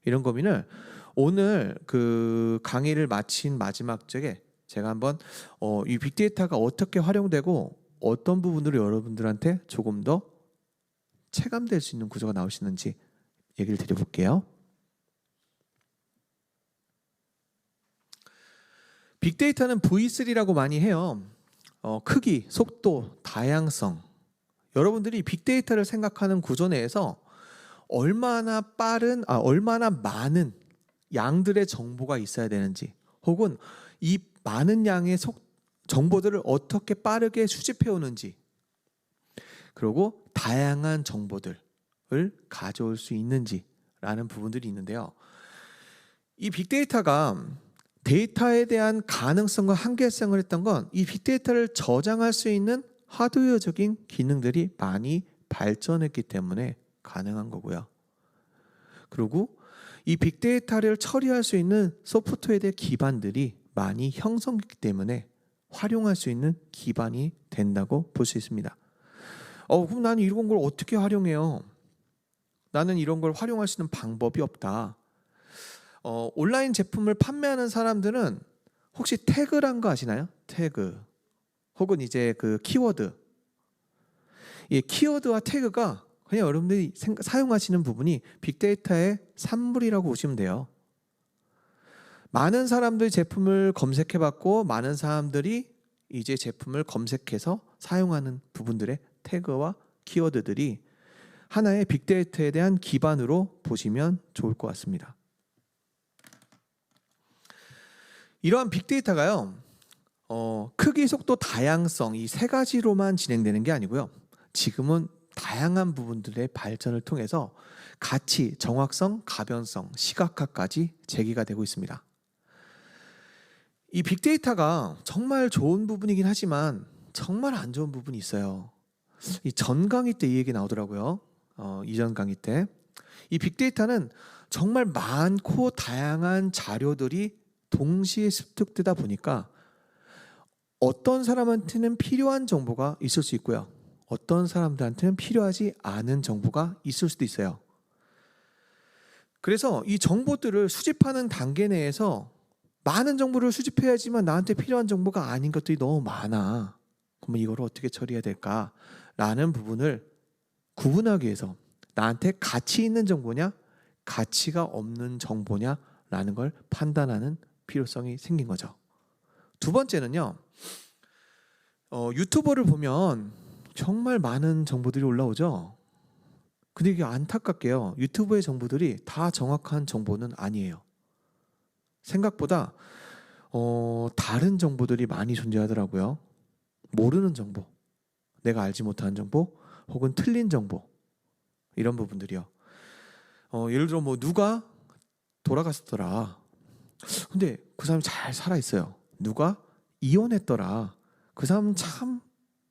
이런 고민을 오늘 그 강의를 마친 마지막 쪽에 제가 한번 이 빅데이터가 어떻게 활용되고 어떤 부분으로 여러분들한테 조금 더 체감될 수 있는 구조가 나올 수 있는지 얘기를 드려볼게요. 빅데이터는 V3라고 많이 해요. 크기, 속도, 다양성. 여러분들이 빅데이터를 생각하는 구조 내에서 얼마나 많은 양들의 정보가 있어야 되는지, 혹은 이 많은 양의 정보들을 어떻게 빠르게 수집해 오는지, 그리고 다양한 정보들을 가져올 수 있는지라는 부분들이 있는데요. 이 빅데이터가 데이터에 대한 가능성과 한계성을 했던 건 이 빅데이터를 저장할 수 있는 하드웨어적인 기능들이 많이 발전했기 때문에 가능한 거고요. 그리고 이 빅데이터를 처리할 수 있는 소프트웨어의 기반들이 많이 형성했기 때문에 활용할 수 있는 기반이 된다고 볼 수 있습니다. 그럼 나는 이런 걸 어떻게 활용해요? 나는 이런 걸 활용할 수 있는 방법이 없다. 온라인 제품을 판매하는 사람들은 혹시 태그란 거 아시나요? 태그 혹은 이제 그 키워드. 키워드와 태그가 그냥 여러분들이 사용하시는 부분이 빅데이터의 산물이라고 보시면 돼요. 많은 사람들이 제품을 검색해봤고 많은 사람들이 이제 제품을 검색해서 사용하는 부분들의 태그와 키워드들이 하나의 빅데이터에 대한 기반으로 보시면 좋을 것 같습니다. 이러한 빅데이터가요, 크기, 속도, 다양성 이 세 가지로만 진행되는 게 아니고요. 지금은 다양한 부분들의 발전을 통해서 가치, 정확성, 가변성, 시각화까지 제기가 되고 있습니다. 이 빅데이터가 정말 좋은 부분이긴 하지만 정말 안 좋은 부분이 있어요. 이 전 강의 때 이 얘기 나오더라고요. 이전 강의 때. 이 빅데이터는 정말 많고 다양한 자료들이 동시에 습득되다 보니까 어떤 사람한테는 필요한 정보가 있을 수 있고요. 어떤 사람들한테는 필요하지 않은 정보가 있을 수도 있어요. 그래서 이 정보들을 수집하는 단계 내에서 많은 정보를 수집해야지만 나한테 필요한 정보가 아닌 것들이 너무 많아. 그러면 이걸 어떻게 처리해야 될까라는 부분을 구분하기 위해서 나한테 가치 있는 정보냐, 가치가 없는 정보냐라는 걸 판단하는 필요성이 생긴 거죠. 두 번째는요. 유튜버를 보면 정말 많은 정보들이 올라오죠. 근데 이게 안타깝게요. 유튜브의 정보들이 다 정확한 정보는 아니에요. 생각보다 다른 정보들이 많이 존재하더라고요. 모르는 정보, 내가 알지 못하는 정보, 혹은 틀린 정보, 이런 부분들이요. 예를 들어 뭐 누가 돌아갔었더라. 근데 그 사람이 잘 살아 있어요. 누가 이혼했더라. 그 사람 참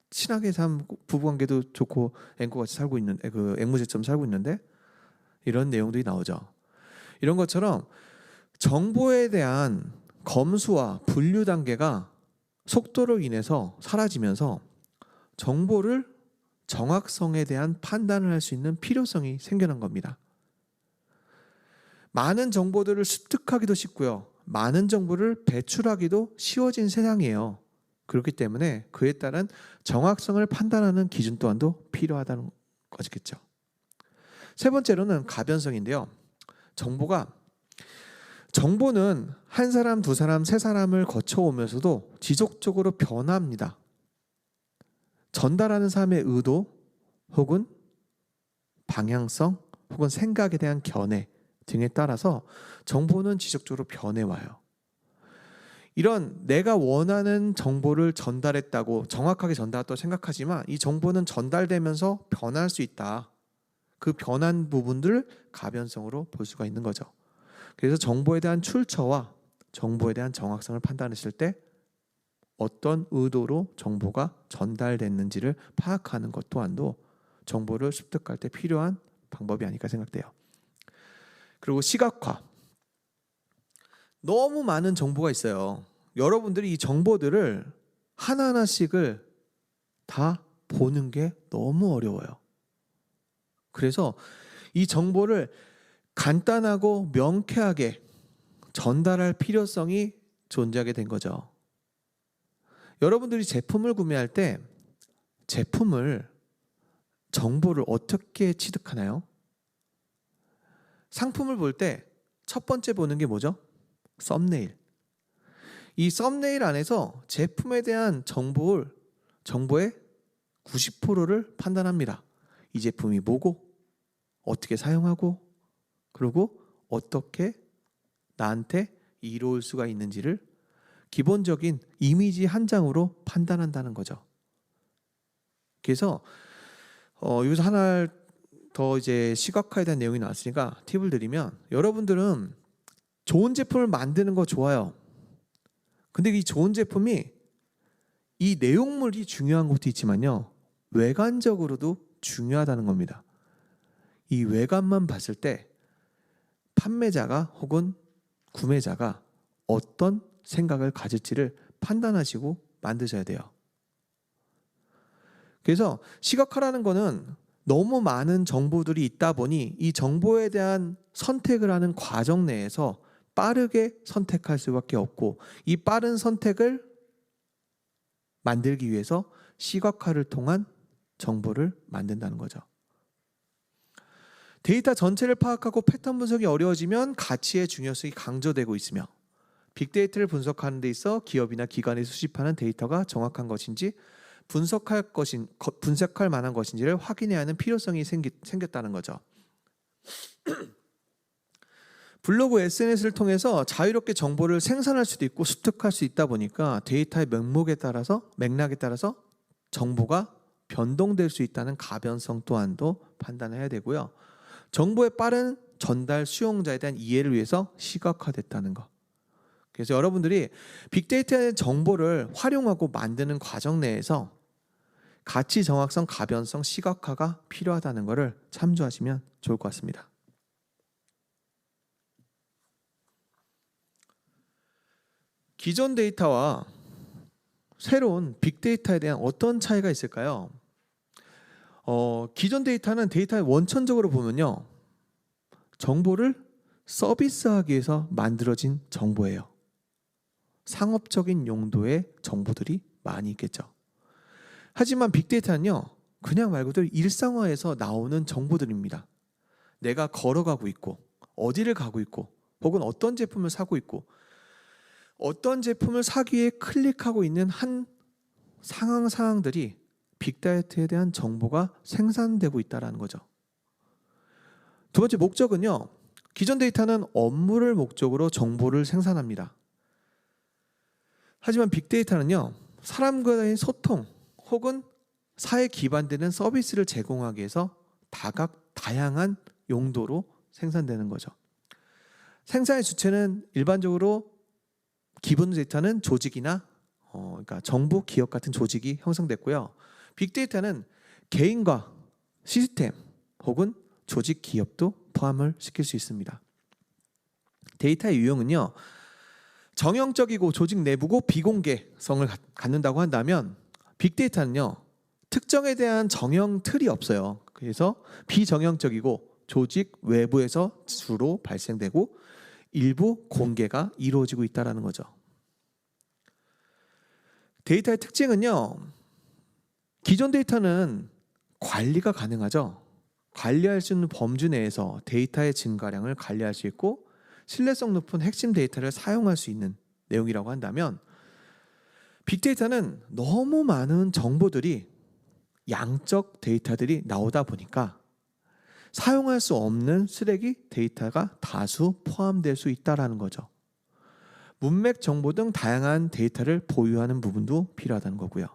친하게 참 부부관계도 좋고 앵커같이 살고 있는 그 앵무새처럼 살고 있는데 이런 내용들이 나오죠. 이런 것처럼 정보에 대한 검수와 분류 단계가 속도로 인해서 사라지면서 정보를 정확성에 대한 판단을 할 수 있는 필요성이 생겨난 겁니다. 많은 정보들을 습득하기도 쉽고요. 많은 정보를 배출하기도 쉬워진 세상이에요. 그렇기 때문에 그에 따른 정확성을 판단하는 기준 또한도 필요하다는 것이겠죠. 세 번째로는 가변성인데요. 정보는 한 사람, 두 사람, 세 사람을 거쳐오면서도 지속적으로 변화합니다. 전달하는 사람의 의도 혹은 방향성 혹은 생각에 대한 견해 등에 따라서 정보는 지속적으로 변해와요. 이런 내가 원하는 정보를 전달했다고 정확하게 전달했다고 생각하지만 이 정보는 전달되면서 변할 수 있다. 그 변한 부분들을 가변성으로 볼 수가 있는 거죠. 그래서 정보에 대한 출처와 정보에 대한 정확성을 판단했을 때 어떤 의도로 정보가 전달됐는지를 파악하는 것 또한도 정보를 습득할 때 필요한 방법이 아닐까 생각돼요. 그리고 시각화. 너무 많은 정보가 있어요. 여러분들이 이 정보들을 하나하나씩을 다 보는 게 너무 어려워요. 그래서 이 정보를 간단하고 명쾌하게 전달할 필요성이 존재하게 된 거죠. 여러분들이 제품을 구매할 때 정보를 어떻게 취득하나요? 상품을 볼 때 첫 번째 보는 게 뭐죠? 썸네일. 이 썸네일 안에서 제품에 대한 정보의 90%를 판단합니다. 이 제품이 뭐고, 어떻게 사용하고, 그리고 어떻게 나한테 이로울 수가 있는지를 기본적인 이미지 한 장으로 판단한다는 거죠. 그래서 여기서 하나 더 이제 시각화에 대한 내용이 나왔으니까 팁을 드리면, 여러분들은 좋은 제품을 만드는 거 좋아요. 근데 이 좋은 제품이 이 내용물이 중요한 것도 있지만요, 외관적으로도 중요하다는 겁니다. 이 외관만 봤을 때 판매자가 혹은 구매자가 어떤 생각을 가질지를 판단하시고 만드셔야 돼요. 그래서 시각화라는 거는 너무 많은 정보들이 있다 보니 이 정보에 대한 선택을 하는 과정 내에서 빠르게 선택할 수밖에 없고, 이 빠른 선택을 만들기 위해서 시각화를 통한 정보를 만든다는 거죠. 데이터 전체를 파악하고 패턴 분석이 어려워지면 가치의 중요성이 강조되고 있으며, 빅데이터를 분석하는 데 있어 기업이나 기관이 수집하는 데이터가 정확한 것인지 분석할 만한 것인지를 확인해야 하는 필요성이 생겼다는 거죠. 블로그, SNS를 통해서 자유롭게 정보를 생산할 수도 있고 습득할 수 있다 보니까 데이터의 맥락에 따라서 정보가 변동될 수 있다는 가변성 또한도 판단해야 되고요. 정보의 빠른 전달 수용자에 대한 이해를 위해서 시각화됐다는 것. 그래서 여러분들이 빅데이터의 정보를 활용하고 만드는 과정 내에서 가치 정확성, 가변성, 시각화가 필요하다는 것을 참조하시면 좋을 것 같습니다. 기존 데이터와 새로운 빅데이터에 대한 어떤 차이가 있을까요? 기존 데이터는 데이터의 원천적으로 보면요, 정보를 서비스하기 위해서 만들어진 정보예요. 상업적인 용도의 정보들이 많이 있겠죠. 하지만 빅데이터는요, 그냥 말 그대로 일상화에서 나오는 정보들입니다. 내가 걸어가고 있고, 어디를 가고 있고, 혹은 어떤 제품을 사고 있고, 어떤 제품을 사기 위해 클릭하고 있는 한 상황들이 빅데이터에 대한 정보가 생산되고 있다는 거죠. 두 번째 목적은요, 기존 데이터는 업무를 목적으로 정보를 생산합니다. 하지만 빅데이터는요, 사람과의 소통 혹은 사회에 기반되는 서비스를 제공하기 위해서 다양한 용도로 생산되는 거죠. 생산의 주체는 일반적으로 기본 데이터는 조직이나 그러니까 정부, 기업 같은 조직이 형성됐고요. 빅데이터는 개인과 시스템 혹은 조직, 기업도 포함을 시킬 수 있습니다. 데이터의 유형은요, 정형적이고 조직 내부고 비공개성을 갖는다고 한다면 빅데이터는요, 특정에 대한 정형 틀이 없어요. 그래서 비정형적이고 조직 외부에서 주로 발생되고 일부 공개가 이루어지고 있다는 거죠. 데이터의 특징은요, 기존 데이터는 관리가 가능하죠. 관리할 수 있는 범주 내에서 데이터의 증가량을 관리할 수 있고 신뢰성 높은 핵심 데이터를 사용할 수 있는 내용이라고 한다면, 빅데이터는 너무 많은 정보들이, 양적 데이터들이 나오다 보니까 사용할 수 없는 쓰레기 데이터가 다수 포함될 수 있다는 거죠. 문맥 정보 등 다양한 데이터를 보유하는 부분도 필요하다는 거고요.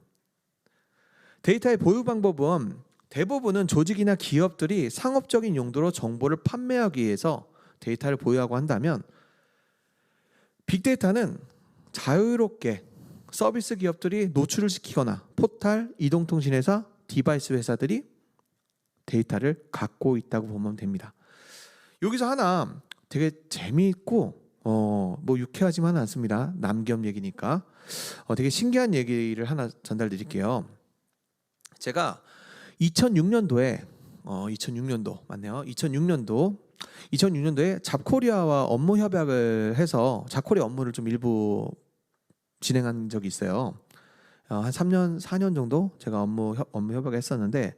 데이터의 보유 방법은 대부분은 조직이나 기업들이 상업적인 용도로 정보를 판매하기 위해서 데이터를 보유하고 한다면, 빅데이터는 자유롭게 서비스 기업들이 노출을 시키거나 포탈, 이동통신회사, 디바이스 회사들이 데이터를 갖고 있다고 보면 됩니다. 여기서 하나 되게 재미있고 뭐 유쾌하지만은 않습니다. 남겸 얘기니까 되게 신기한 얘기를 하나 전달드릴게요. 제가 2006년도에 2006년도 맞네요. 2006년도에 잡코리아와 업무 협약을 해서 잡코리아 업무를 좀 일부 진행한 적이 있어요. 한 3년, 4년 정도 제가 업무 협약을 했었는데,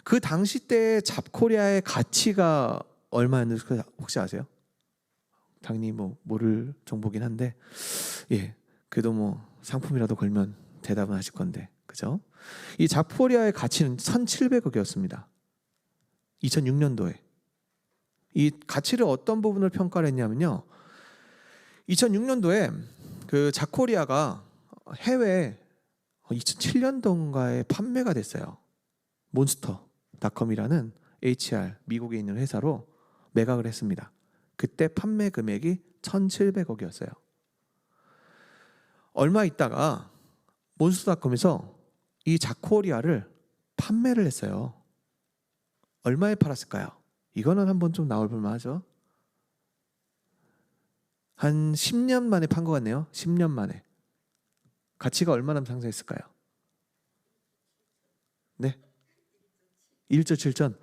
그 당시 때 잡코리아의 가치가 얼마였는지 혹시 아세요? 당연히 뭐 모를 정보긴 한데, 예, 그래도 뭐 상품이라도 걸면 대답은 하실 건데, 그죠? 이 잡코리아의 가치는 1,700억이었습니다. 2006년도에. 이 가치를 어떤 부분을 평가를 했냐면요, 2006년도에 그 잡코리아가 해외 2007년도인가에 판매가 됐어요. 몬스터닷컴이라는 HR 미국에 있는 회사로 매각을 했습니다. 그때 판매 금액이 1,700억이었어요. 얼마 있다가 몬스터닷컴에서 이 잡코리아를 판매를 했어요. 얼마에 팔았을까요? 이거는 한번 좀 나올 볼만하죠. 한 10년 만에 판 것 같네요. 10년 만에. 가치가 얼마나 상승했을까요? 네, 1.7전.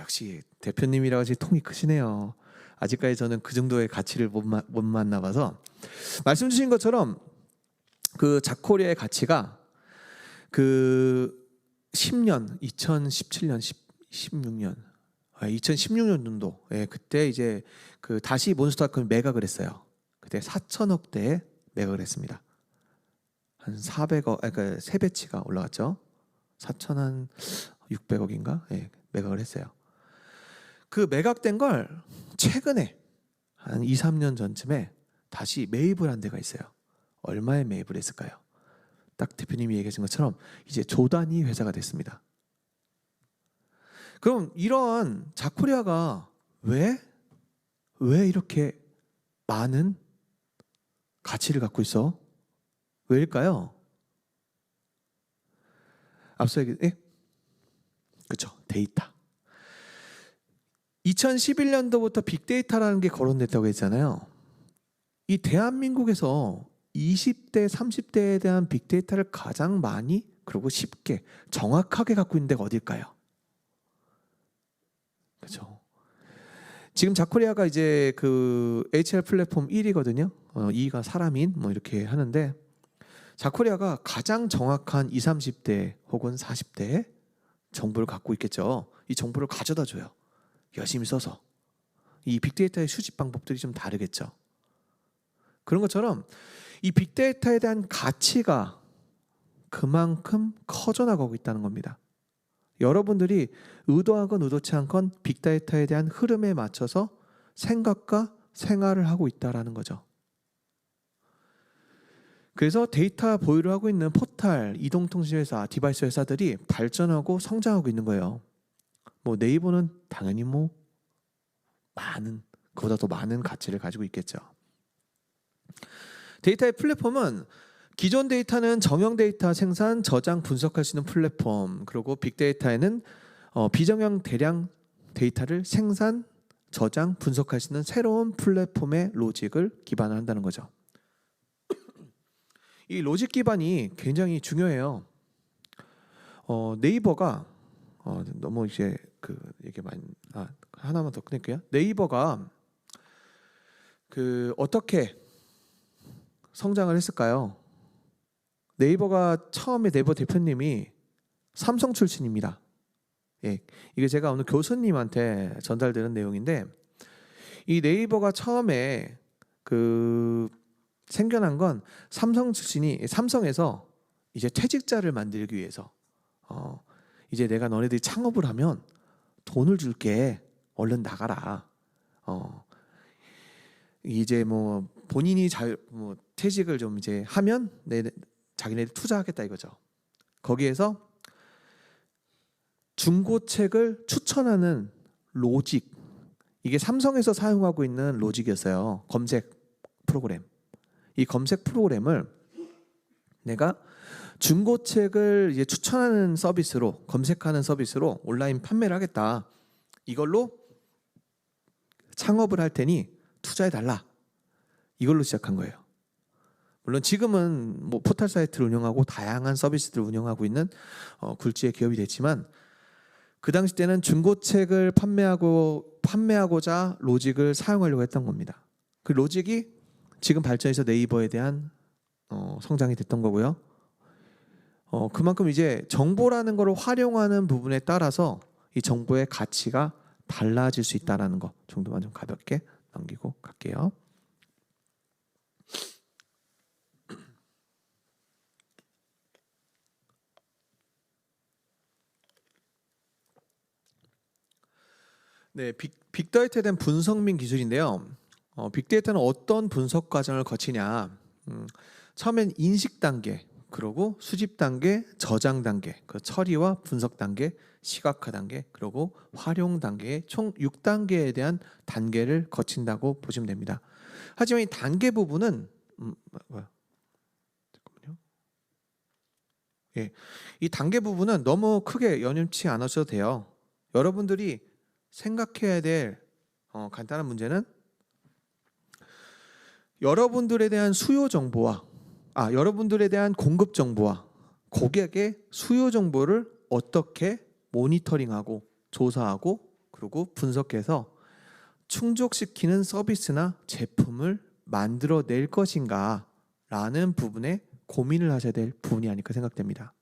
역시 대표님이라고 하시 통이 크시네요. 아직까지 저는 그 정도의 가치를 못 만나봐서. 말씀 주신 것처럼 그 잡코리아의 가치가 그 10년, 2017년, 16년, 2016년도, 예, 그때 이제 그 다시 몬스터닷컴이 매각을 했어요. 그때 4천억대에 매각을 했습니다. 한 400억, 그러니까 3배치가 올라갔죠. 4,600억인가? 예, 매각을 했어요. 그 매각된 걸 최근에 한 2, 3년 전쯤에 다시 매입을 한 데가 있어요. 얼마에 매입을 했을까요? 딱 대표님이 얘기하신 것처럼 이제 조 단위 회사가 됐습니다. 그럼 이런 잡코리아가 왜 이렇게 많은 가치를 갖고 있어? 왜일까요? 앞서 그렇죠. 데이터. 2011년도부터 빅데이터라는 게 거론됐다고 했잖아요. 이 대한민국에서 20대, 30대에 대한 빅데이터를 가장 많이 그리고 쉽게 정확하게 갖고 있는 데가 어딜까요? 그렇죠. 지금 잡코리아가 이제 그 HR 플랫폼 1위거든요. 2위가 사람인 뭐 이렇게 하는데, 잡코리아가 가장 정확한 20, 30대 혹은 40대의 정보를 갖고 있겠죠. 이 정보를 가져다 줘요. 열심히 써서. 이 빅데이터의 수집 방법들이 좀 다르겠죠. 그런 것처럼 이 빅데이터에 대한 가치가 그만큼 커져나가고 있다는 겁니다. 여러분들이 의도하건 의도치 않건 빅데이터에 대한 흐름에 맞춰서 생각과 생활을 하고 있다는 거죠. 그래서 데이터 보유를 하고 있는 포탈, 이동통신회사, 디바이스 회사들이 발전하고 성장하고 있는 거예요. 뭐 네이버는 당연히 뭐 그보다 더 많은 가치를 가지고 있겠죠. 데이터의 플랫폼은 기존 데이터는 정형 데이터 생산, 저장, 분석할 수 있는 플랫폼, 그리고 빅데이터에는 비정형 대량 데이터를 생산, 저장, 분석할 수 있는 새로운 플랫폼의 로직을 기반한다는 거죠. 이 로직 기반이 굉장히 중요해요. 네이버가 너무 이제 그 얘기 많이 하나만 더 끊을게요. 네이버가 어떻게 성장을 했을까요? 네이버가 처음에 네이버 대표님이 삼성 출신입니다. 예, 이게 제가 오늘 교수님한테 전달되는 내용인데, 이 네이버가 처음에 생겨난 건 삼성 출신이 삼성에서 이제 퇴직자를 만들기 위해서 이제 내가 너네들이 창업을 하면 돈을 줄게, 얼른 나가라. 이제 뭐 본인이 퇴직을 좀 이제 하면 자기네들 투자하겠다 이거죠. 거기에서 중고책을 추천하는 로직, 이게 삼성에서 사용하고 있는 로직이었어요. 검색 프로그램. 이 검색 프로그램을 내가 중고책을 이제 추천하는 서비스로, 검색하는 서비스로 온라인 판매를 하겠다. 이걸로 창업을 할 테니 투자해 달라. 이걸로 시작한 거예요. 물론 지금은 뭐 포털 사이트를 운영하고 다양한 서비스들을 운영하고 있는 굴지의 기업이 됐지만, 그 당시 때는 중고책을 판매하고자 로직을 사용하려고 했던 겁니다. 그 로직이 지금 발전해서 네이버에 대한 성장이 됐던 거고요. 그만큼 이제 정보라는 것을 활용하는 부분에 따라서 이 정보의 가치가 달라질 수 있다는 거 정도만 좀 가볍게 넘기고 갈게요. 네, 빅데이터에 대한 분석 및 기술인데요. 빅데이터는 어떤 분석 과정을 거치냐? 처음엔 인식 단계, 그리고 수집 단계, 저장 단계, 그 처리와 분석 단계, 시각화 단계, 그리고 활용 단계, 총 6단계에 대한 단계를 거친다고 보시면 됩니다. 하지만 이 단계 부분은 잠깐만요. 예, 이 단계 부분은 너무 크게 연연치 않으셔도 돼요. 여러분들이 생각해야 될 간단한 문제는 여러분들에 대한 수요 정보와 여러분들에 대한 공급 정보와 고객의 수요 정보를 어떻게 모니터링하고 조사하고 그리고 분석해서 충족시키는 서비스나 제품을 만들어낼 것인가 라는 부분에 고민을 하셔야 될 부분이 아닐까 생각됩니다.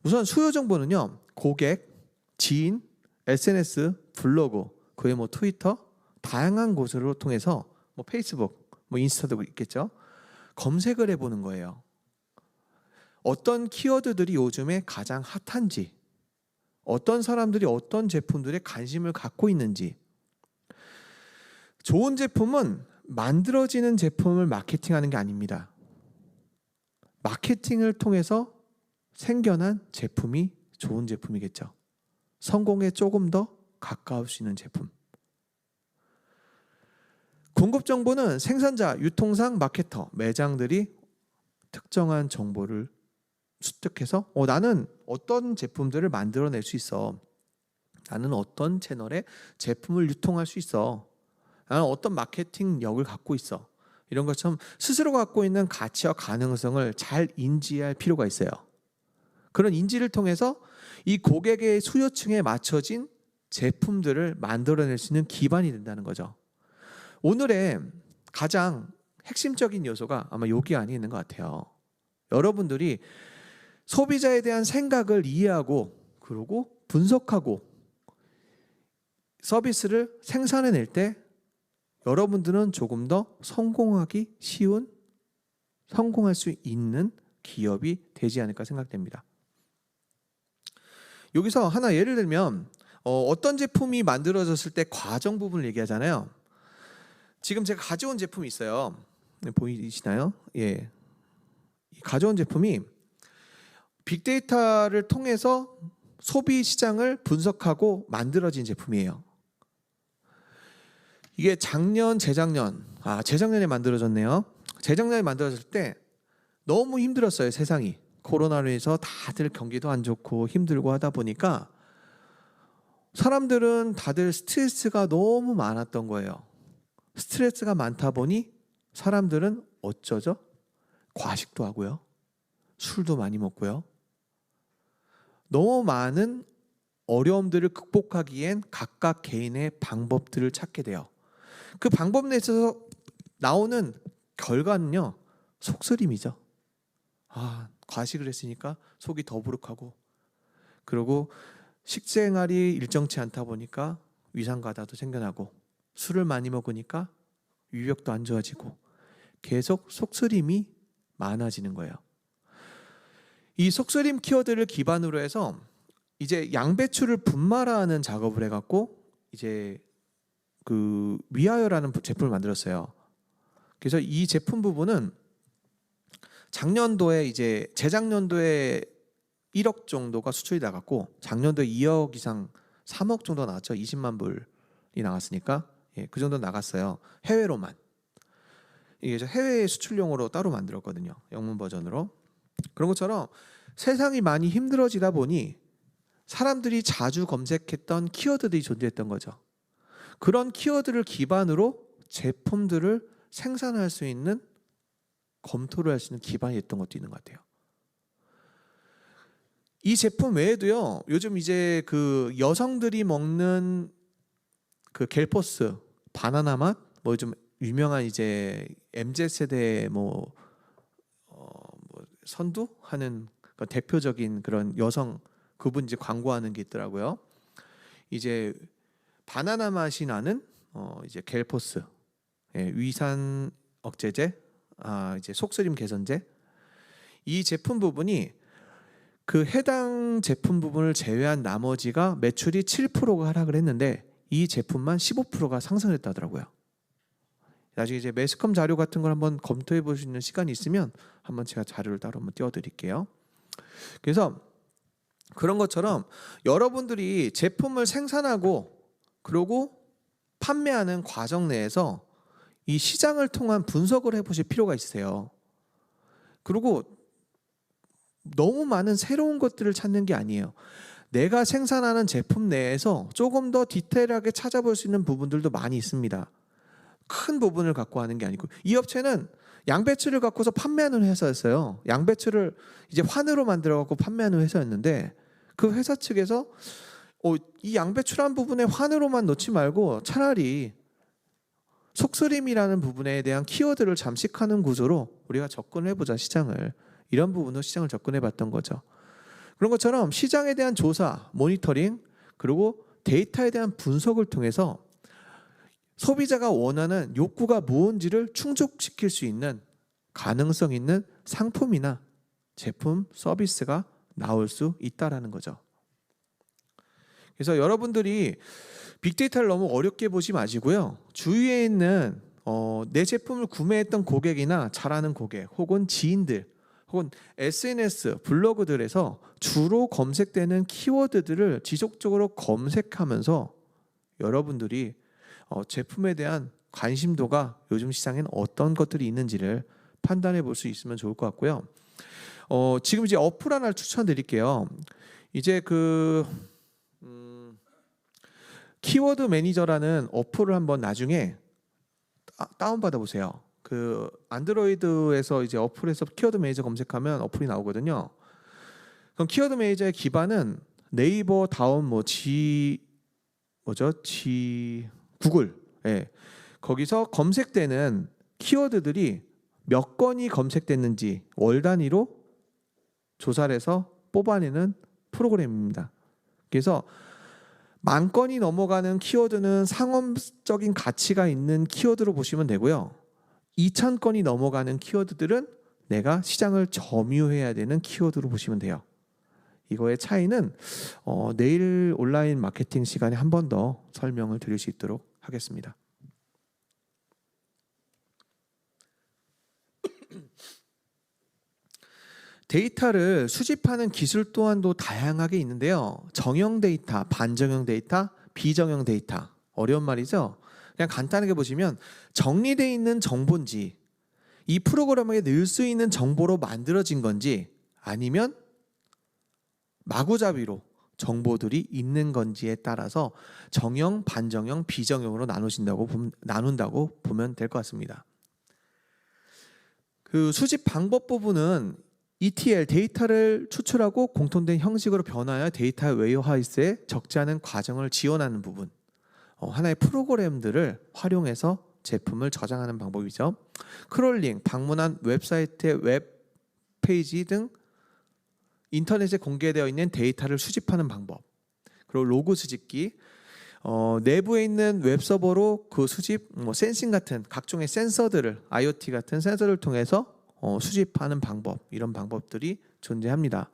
우선 수요 정보는요, 고객, 지인, SNS, 블로그, 그 외 트위터, 다양한 곳으로 통해서 페이스북, 인스타도 있겠죠. 검색을 해보는 거예요. 어떤 키워드들이 요즘에 가장 핫한지, 어떤 사람들이 어떤 제품들에 관심을 갖고 있는지. 좋은 제품은 만들어지는 제품을 마케팅하는 게 아닙니다. 마케팅을 통해서 생겨난 제품이 좋은 제품이겠죠. 성공에 조금 더 가까울 수 있는 제품. 공급 정보는 생산자, 유통상, 마케터, 매장들이 특정한 정보를 습득해서 나는 어떤 제품들을 만들어낼 수 있어. 나는 어떤 채널에 제품을 유통할 수 있어. 나는 어떤 마케팅력을 갖고 있어. 이런 것처럼 스스로 갖고 있는 가치와 가능성을 잘 인지할 필요가 있어요. 그런 인지를 통해서 이 고객의 수요층에 맞춰진 제품들을 만들어낼 수 있는 기반이 된다는 거죠. 오늘의 가장 핵심적인 요소가 아마 여기 안에 있는 것 같아요. 여러분들이 소비자에 대한 생각을 이해하고 그리고 분석하고 서비스를 생산해낼 때 여러분들은 조금 더 성공하기 쉬운, 성공할 수 있는 기업이 되지 않을까 생각됩니다. 여기서 하나 예를 들면 어떤 제품이 만들어졌을 때 과정 부분을 얘기하잖아요. 지금 제가 가져온 제품이 있어요. 보이시나요? 예. 가져온 제품이 빅데이터를 통해서 소비 시장을 분석하고 만들어진 제품이에요. 이게 작년, 재작년에 만들어졌네요. 재작년에 만들어졌을 때 너무 힘들었어요, 세상이. 코로나로 인해서 다들 경기도 안 좋고 힘들고 하다 보니까 사람들은 다들 스트레스가 너무 많았던 거예요. 스트레스가 많다 보니 사람들은 어쩌죠? 과식도 하고요. 술도 많이 먹고요. 너무 많은 어려움들을 극복하기엔 각각 개인의 방법들을 찾게 돼요. 그 방법 내에서 나오는 결과는요, 속쓰림이죠. 과식을 했으니까 속이 더부룩하고, 그리고 식생활이 일정치 않다 보니까 위산과다도 생겨나고, 술을 많이 먹으니까 위벽도 안 좋아지고, 계속 속쓰림이 많아지는 거예요. 이 속쓰림 키워드를 기반으로 해서 이제 양배추를 분말화하는 작업을 해갖고 이제 그 위하여라는 제품을 만들었어요. 그래서 이 제품 부분은 작년도에 이제 재작년도에 1억 정도가 수출이 나갔고 작년도에 2억 이상 3억 정도 나왔죠. 20만 불이 나갔으니까 그 정도 나갔어요. 해외로만. 이게 해외 수출용으로 따로 만들었거든요. 영문 버전으로. 그런 것처럼 세상이 많이 힘들어지다 보니 사람들이 자주 검색했던 키워드들이 존재했던 거죠. 그런 키워드를 기반으로 제품들을 생산할 수 있는, 검토를 할 수 있는 기반이 됐던 것도 있는 것 같아요. 이 제품 외에도요, 요즘 이제 그 여성들이 먹는 그 갤포스 바나나 맛, 뭐 좀 유명한 이제 MZ 세대 뭐 선두하는 대표적인 그런 여성, 그분 이제 광고하는 게 있더라고요. 이제 바나나 맛이 나는 이제 갤포스, 위산 억제제, 이제 속쓰림 개선제. 이 제품 부분이 그 해당 제품 부분을 제외한 나머지가 매출이 7%가 하락을 했는데 이 제품만 15%가 상승했다더라고요. 나중에 이제 매스컴 자료 같은 걸 한번 검토해 볼 수 있는 시간이 있으면 한번 제가 자료를 따로 한번 띄워드릴게요. 그래서 그런 것처럼 여러분들이 제품을 생산하고 그리고 판매하는 과정 내에서 이 시장을 통한 분석을 해보실 필요가 있어요. 그리고 너무 많은 새로운 것들을 찾는 게 아니에요. 내가 생산하는 제품 내에서 조금 더 디테일하게 찾아볼 수 있는 부분들도 많이 있습니다. 큰 부분을 갖고 하는 게 아니고, 이 업체는 양배추를 갖고서 판매하는 회사였어요. 양배추를 이제 환으로 만들어 갖고 판매하는 회사였는데 그 회사 측에서 이 양배추란 부분에 환으로만 놓지 말고 차라리 속쓰림이라는 부분에 대한 키워드를 잠식하는 구조로 우리가 접근해보자, 시장을. 이런 부분으로 시장을 접근해봤던 거죠. 그런 것처럼 시장에 대한 조사, 모니터링, 그리고 데이터에 대한 분석을 통해서 소비자가 원하는 욕구가 무엇인지를 충족시킬 수 있는 가능성 있는 상품이나 제품, 서비스가 나올 수 있다라는 거죠. 그래서 여러분들이 빅데이터를 너무 어렵게 보지 마시고요. 주위에 있는 내 제품을 구매했던 고객이나 잘 아는 고객 혹은 지인들 혹은 SNS, 블로그들에서 주로 검색되는 키워드들을 지속적으로 검색하면서 여러분들이 제품에 대한 관심도가 요즘 시장엔 어떤 것들이 있는지를 판단해 볼 수 있으면 좋을 것 같고요. 지금 이제 어플 하나를 추천드릴게요. 이제 키워드 매니저라는 어플을 한번 나중에 다운받아 보세요. 그 안드로이드에서 이제 어플에서 키워드 매니저 검색하면 어플이 나오거든요. 그럼 키워드 매니저의 기반은 네이버 다음 구글. 거기서 검색되는 키워드들이 몇 건이 검색됐는지 월 단위로 조사를 해서 뽑아내는 프로그램입니다. 그래서 10,000건이 넘어가는 키워드는 상업적인 가치가 있는 키워드로 보시면 되고요. 2,000건이 넘어가는 키워드들은 내가 시장을 점유해야 되는 키워드로 보시면 돼요. 이거의 차이는 내일 온라인 마케팅 시간에 한 번 더 설명을 드릴 수 있도록 하겠습니다. 데이터를 수집하는 기술 또한도 다양하게 있는데요. 정형 데이터, 반정형 데이터, 비정형 데이터. 어려운 말이죠. 그냥 간단하게 보시면 정리되어 있는 정보인지 이 프로그램에 넣을 수 있는 정보로 만들어진 건지 아니면 마구잡이로 정보들이 있는 건지에 따라서 정형, 반정형, 비정형으로 나눈다고 보면 될 것 같습니다. 그 수집 방법 부분은 ETL 데이터를 추출하고 공통된 형식으로 변화하여 데이터 웨어하우스에 적재하는 과정을 지원하는 부분, 하나의 프로그램들을 활용해서 제품을 저장하는 방법이죠. 크롤링, 방문한 웹사이트의 웹페이지 등 인터넷에 공개되어 있는 데이터를 수집하는 방법, 그리고 로그 수집기, 내부에 있는 웹서버로 그 수집, 센싱 같은 각종의 센서들을 IoT 같은 센서를 통해서 수집하는 방법, 이런 방법들이 존재합니다.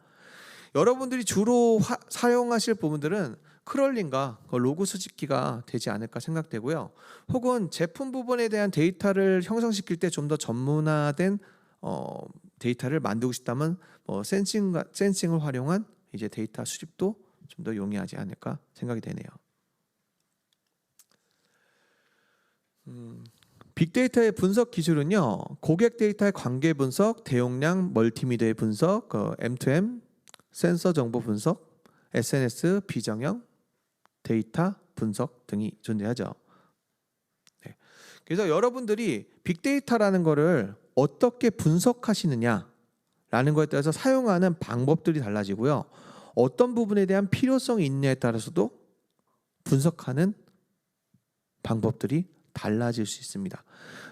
여러분들이 주로 사용하실 부분들은 크롤링과 로그 수집기가 되지 않을까 생각되고요. 혹은 제품 부분에 대한 데이터를 형성시킬 때 좀 더 전문화된 데이터를 만들고 싶다면 센싱을 활용한 이제 데이터 수집도 좀 더 용이하지 않을까 생각이 되네요. 빅데이터의 분석 기술은요, 고객 데이터의 관계 분석, 대용량 멀티미디어의 분석, M2M, 센서 정보 분석, SNS, 비정형, 데이터 분석 등이 존재하죠. 네. 그래서 여러분들이 빅데이터라는 거를 어떻게 분석하시느냐라는 거에 따라서 사용하는 방법들이 달라지고요. 어떤 부분에 대한 필요성이 있느냐에 따라서도 분석하는 방법들이 달라질 수 있습니다.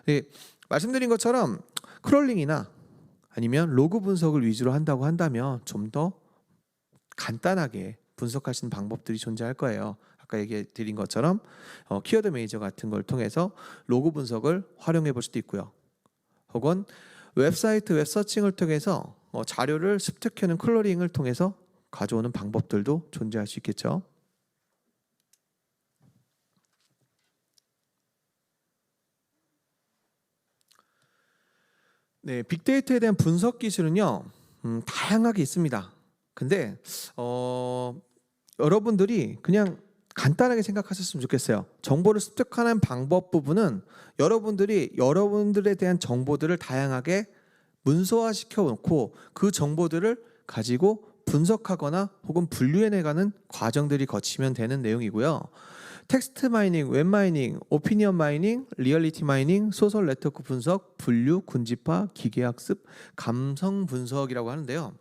네, 말씀드린 것처럼 크롤링이나 아니면 로그 분석을 위주로 한다고 한다면 좀 더 간단하게 분석하시는 방법들이 존재할 거예요. 아까 얘기 드린 것처럼 키워드 매니저 같은 걸 통해서 로그 분석을 활용해 볼 수도 있고요. 혹은 웹사이트 웹서칭을 통해서 자료를 습득하는 클러링을 통해서 가져오는 방법들도 존재할 수 있겠죠. 네, 빅데이터에 대한 분석 기술은요, 다양하게 있습니다. 근데 여러분들이 그냥 간단하게 생각하셨으면 좋겠어요. 정보를 습득하는 방법 부분은 여러분들이 여러분들에 대한 정보들을 다양하게 문서화시켜 놓고 그 정보들을 가지고 분석하거나 혹은 분류해내가는 과정들이 거치면 되는 내용이고요. 텍스트 마이닝, 웹 마이닝, 오피니언 마이닝, 리얼리티 마이닝, 소셜 네트워크 분석, 분류, 군집화, 기계학습, 감성 분석이라고 하는데요.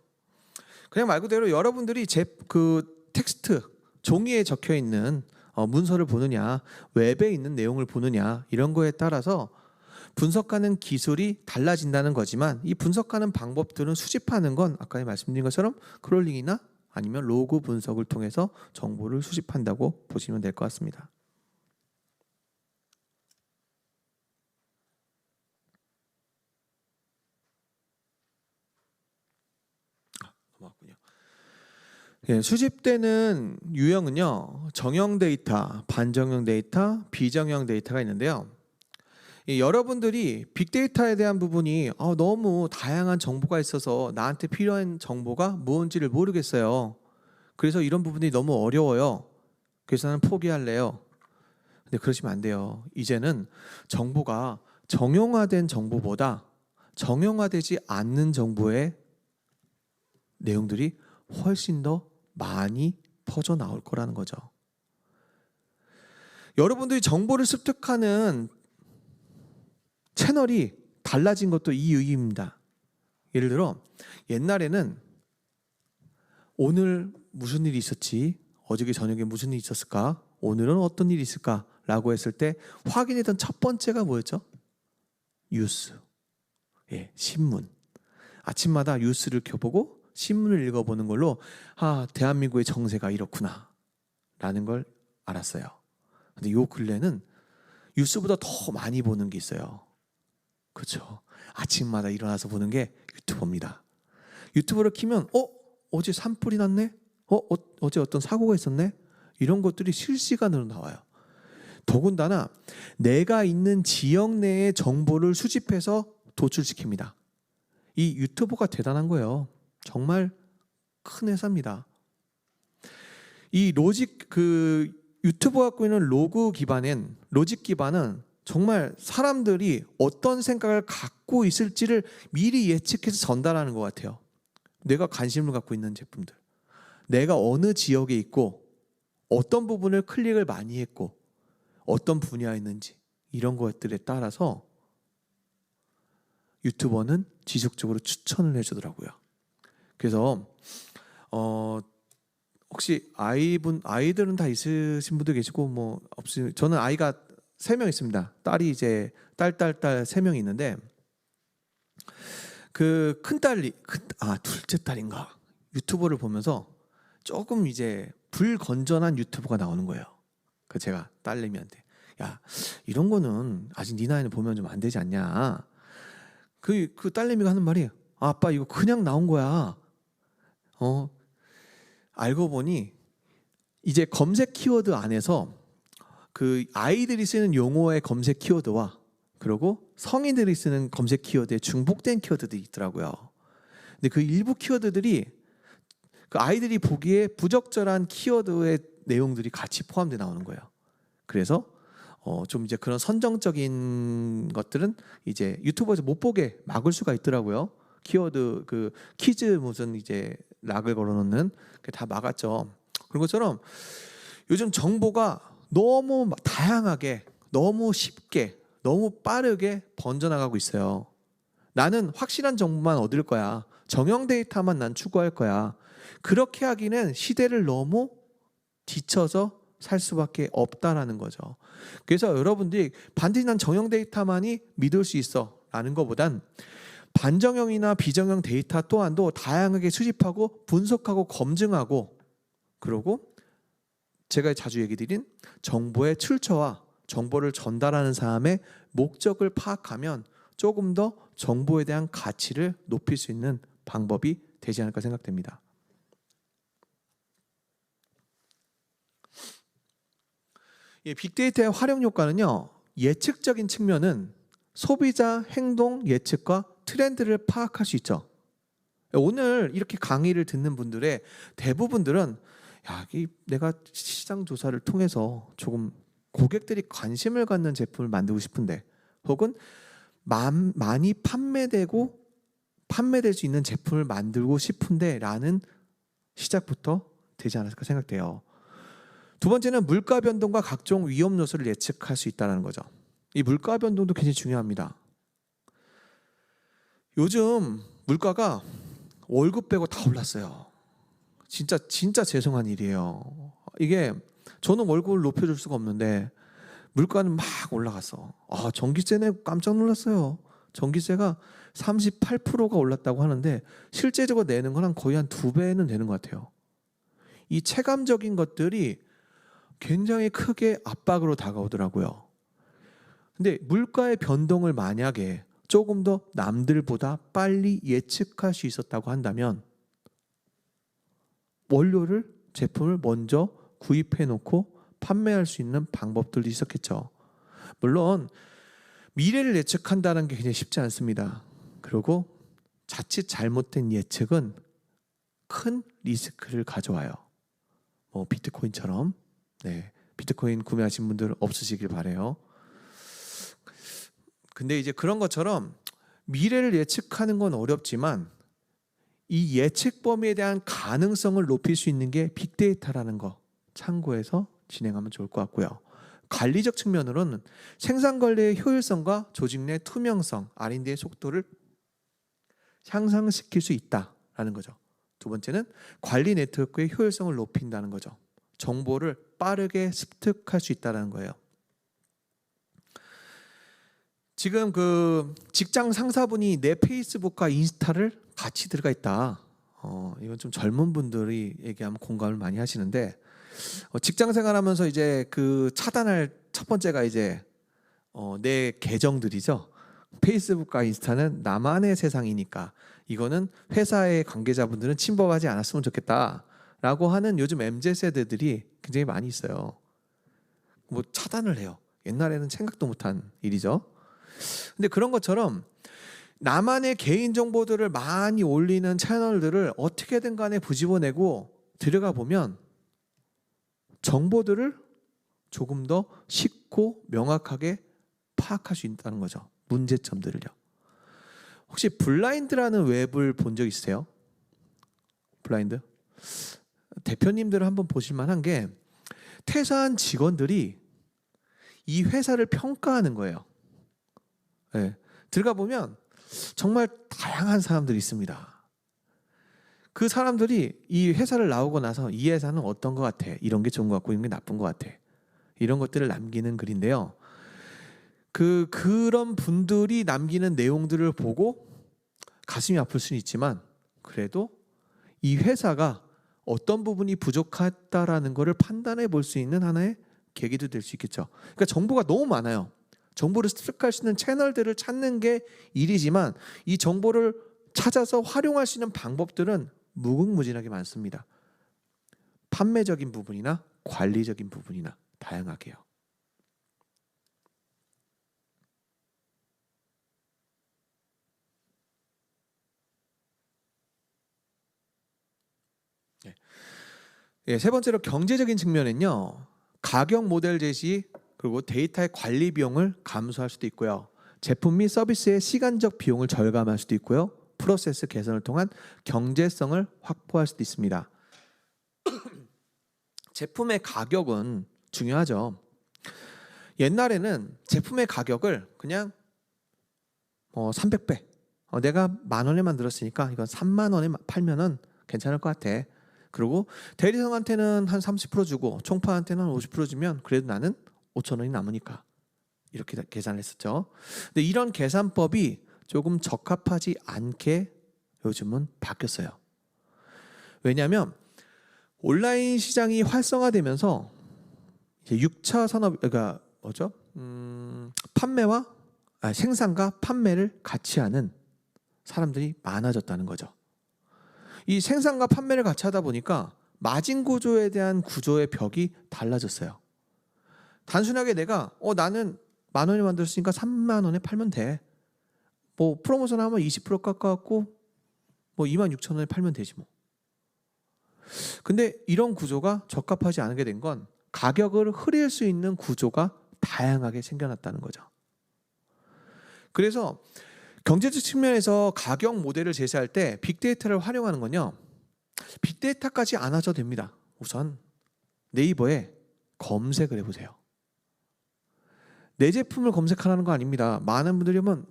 그냥 말 그대로 여러분들이 그 텍스트, 종이에 적혀 있는 문서를 보느냐, 웹에 있는 내용을 보느냐, 이런 거에 따라서 분석하는 기술이 달라진다는 거지만 이 분석하는 방법들은 수집하는 건 아까 말씀드린 것처럼 크롤링이나 아니면 로그 분석을 통해서 정보를 수집한다고 보시면 될 것 같습니다. 넘어갔군요. 예, 수집되는 유형은요, 정형 데이터, 반정형 데이터, 비정형 데이터가 있는데요. 여러분들이 빅데이터에 대한 부분이 너무 다양한 정보가 있어서 나한테 필요한 정보가 무엇인지를 모르겠어요. 그래서 이런 부분이 너무 어려워요. 그래서 나는 포기할래요. 근데 그러시면 안 돼요. 이제는 정보가 정형화된 정보보다 정형화되지 않는 정보의 내용들이 훨씬 더 많이 퍼져 나올 거라는 거죠. 여러분들이 정보를 습득하는 채널이 달라진 것도 이 이유입니다. 예를 들어 옛날에는 오늘 무슨 일이 있었지? 어저께 저녁에 무슨 일이 있었을까? 오늘은 어떤 일이 있을까? 라고 했을 때 확인했던 첫 번째가 뭐였죠? 뉴스. 예, 신문. 아침마다 뉴스를 켜보고 신문을 읽어보는 걸로 대한민국의 정세가 이렇구나 라는 걸 알았어요. 근데 요 근래는 뉴스보다 더 많이 보는 게 있어요. 그렇죠. 아침마다 일어나서 보는 게 유튜브입니다. 유튜브를 키면 어제 산불이 났네? 어제 어떤 사고가 있었네? 이런 것들이 실시간으로 나와요. 더군다나 내가 있는 지역 내의 정보를 수집해서 도출시킵니다. 이 유튜브가 대단한 거예요. 정말 큰 회사입니다. 이 유튜브가 갖고 있는 로직 기반은 정말 사람들이 어떤 생각을 갖고 있을지를 미리 예측해서 전달하는 것 같아요. 내가 관심을 갖고 있는 제품들, 내가 어느 지역에 있고 어떤 부분을 클릭을 많이 했고 어떤 분야에 있는지 이런 것들에 따라서 유튜버는 지속적으로 추천을 해주더라고요. 그래서 혹시 아이들은 다 있으신 분도 계시고 뭐 없으면, 저는 아이가 3명 있습니다. 딸이 이제 딸 3명이 있는데 그 큰딸이 둘째 딸인가 유튜버를 보면서 조금 이제 불건전한 유튜브가 나오는 거예요. 그 제가 딸내미한테 야 이런 거는 아직 네 나이는 보면 좀 안 되지 않냐. 그 딸내미가 하는 말이 아빠 이거 그냥 나온 거야. 알고 보니 이제 검색 키워드 안에서 그 아이들이 쓰는 용어의 검색 키워드와 그리고 성인들이 쓰는 검색 키워드에 중복된 키워드들이 있더라고요. 근데 그 일부 키워드들이 그 아이들이 보기에 부적절한 키워드의 내용들이 같이 포함되어 나오는 거예요. 그래서 좀 이제 그런 선정적인 것들은 이제 유튜브에서 못 보게 막을 수가 있더라고요. 키워드 그 퀴즈 무슨 이제 락을 걸어놓는 그 다 막았죠. 그런 것처럼 요즘 정보가 너무 다양하게, 너무 쉽게, 너무 빠르게 번져나가고 있어요. 나는 확실한 정보만 얻을 거야. 정형 데이터만 난 추구할 거야. 그렇게 하기는 시대를 너무 뒤쳐서 살 수밖에 없다라는 거죠. 그래서 여러분들이 반드시 난 정형 데이터만이 믿을 수 있어 라는 것보단 반정형이나 비정형 데이터 또한도 다양하게 수집하고 분석하고 검증하고, 그리고 제가 자주 얘기 드린 정보의 출처와 정보를 전달하는 사람의 목적을 파악하면 조금 더 정보에 대한 가치를 높일 수 있는 방법이 되지 않을까 생각됩니다. 빅데이터의 활용 효과는요, 예측적인 측면은 소비자 행동 예측과 트렌드를 파악할 수 있죠. 오늘 이렇게 강의를 듣는 분들의 대부분들은 내가 시장 조사를 통해서 조금 고객들이 관심을 갖는 제품을 만들고 싶은데, 혹은 많이 판매될 수 있는 제품을 만들고 싶은데 라는 시작부터 되지 않았을까 생각돼요. 두 번째는 물가 변동과 각종 위험 요소를 예측할 수 있다는 거죠. 이 물가 변동도 굉장히 중요합니다. 요즘 물가가 월급 빼고 다 올랐어요. 진짜 죄송한 일이에요. 이게 저는 월급을 높여줄 수가 없는데 물가는 막 올라갔어. 전기세는 깜짝 놀랐어요. 전기세가 38%가 올랐다고 하는데 실제적으로 내는 건 거의 한 2배는 되는 것 같아요. 이 체감적인 것들이 굉장히 크게 압박으로 다가오더라고요. 근데 물가의 변동을 만약에 조금 더 남들보다 빨리 예측할 수 있었다고 한다면 제품을 먼저 구입해 놓고 판매할 수 있는 방법들도 있었겠죠. 물론 미래를 예측한다는 게 굉장히 쉽지 않습니다. 그리고 자칫 잘못된 예측은 큰 리스크를 가져와요. 비트코인처럼. 비트코인 구매하신 분들 없으시길 바래요. 근데 이제 그런 것처럼 미래를 예측하는 건 어렵지만 이 예측 범위에 대한 가능성을 높일 수 있는 게 빅데이터라는 거 참고해서 진행하면 좋을 것 같고요. 관리적 측면으로는 생산 관리의 효율성과 조직 내 투명성, R&D의 속도를 향상시킬 수 있다라는 거죠. 두 번째는 관리 네트워크의 효율성을 높인다는 거죠. 정보를 빠르게 습득할 수 있다는 거예요. 지금 그 직장 상사분이 내 페이스북과 인스타를 같이 들어가 있다. 이건 좀 젊은 분들이 얘기하면 공감을 많이 하시는데, 직장 생활하면서 이제 그 차단할 첫 번째가 이제 내 계정들이죠. 페이스북과 인스타는 나만의 세상이니까 이거는 회사의 관계자분들은 침범하지 않았으면 좋겠다라고 하는 요즘 MZ세대들이 굉장히 많이 있어요. 차단을 해요. 옛날에는 생각도 못한 일이죠. 근데 그런 것처럼 나만의 개인 정보들을 많이 올리는 채널들을 어떻게든 간에 부집어내고 들어가 보면 정보들을 조금 더 쉽고 명확하게 파악할 수 있다는 거죠. 문제점들을요. 혹시 블라인드라는 웹을 본 적 있으세요? 블라인드? 대표님들은 한번 보실 만한 게 퇴사한 직원들이 이 회사를 평가하는 거예요. 네. 들어가 보면 정말 다양한 사람들이 있습니다. 그 사람들이 이 회사를 나오고 나서 이 회사는 어떤 것 같아? 이런 게 좋은 것 같고 이런 게 나쁜 것 같아. 이런 것들을 남기는 글인데요. 그런 분들이 남기는 내용들을 보고 가슴이 아플 수는 있지만 그래도 이 회사가 어떤 부분이 부족하다라는 것을 판단해 볼 수 있는 하나의 계기도 될 수 있겠죠. 그러니까 정보가 너무 많아요. 정보를 습득할 수 있는 채널들을 찾는 게 일이지만 이 정보를 찾아서 활용할 수 있는 방법들은 무궁무진하게 많습니다. 판매적인 부분이나 관리적인 부분이나 다양하게요. 세 번째로 경제적인 측면은요. 가격 모델 제시 그리고 데이터의 관리 비용을 감소할 수도 있고요. 제품 및 서비스의 시간적 비용을 절감할 수도 있고요. 프로세스 개선을 통한 경제성을 확보할 수도 있습니다. 제품의 가격은 중요하죠. 옛날에는 제품의 가격을 그냥 300배 내가 10,000원에 만들었으니까 이건 30,000원에 팔면은 괜찮을 것 같아. 그리고 대리점한테는 한 30% 주고 총파한테는 한 50% 주면 그래도 나는 5,000원이 남으니까 이렇게 계산을 했었죠. 근데 이런 계산법이 조금 적합하지 않게 요즘은 바뀌었어요. 왜냐하면 온라인 시장이 활성화되면서 이제 6차 산업 그러니까 뭐죠? 생산과 판매를 같이 하는 사람들이 많아졌다는 거죠. 이 생산과 판매를 같이 하다 보니까 마진 구조에 대한 구조의 벽이 달라졌어요. 단순하게 내가 나는 10,000원에 만들었으니까 30,000원에 팔면 돼. 뭐 프로모션 하면 20% 깎아갖고 뭐 26,000원에 팔면 되지 뭐. 근데 이런 구조가 적합하지 않게 된 건 가격을 흐릴 수 있는 구조가 다양하게 생겨났다는 거죠. 그래서 경제적 측면에서 가격 모델을 제시할 때 빅데이터를 활용하는 건요. 빅데이터까지 안 하셔도 됩니다. 우선 네이버에 검색을 해보세요. 내 제품을 검색하라는 거 아닙니다. 많은 분들이 보면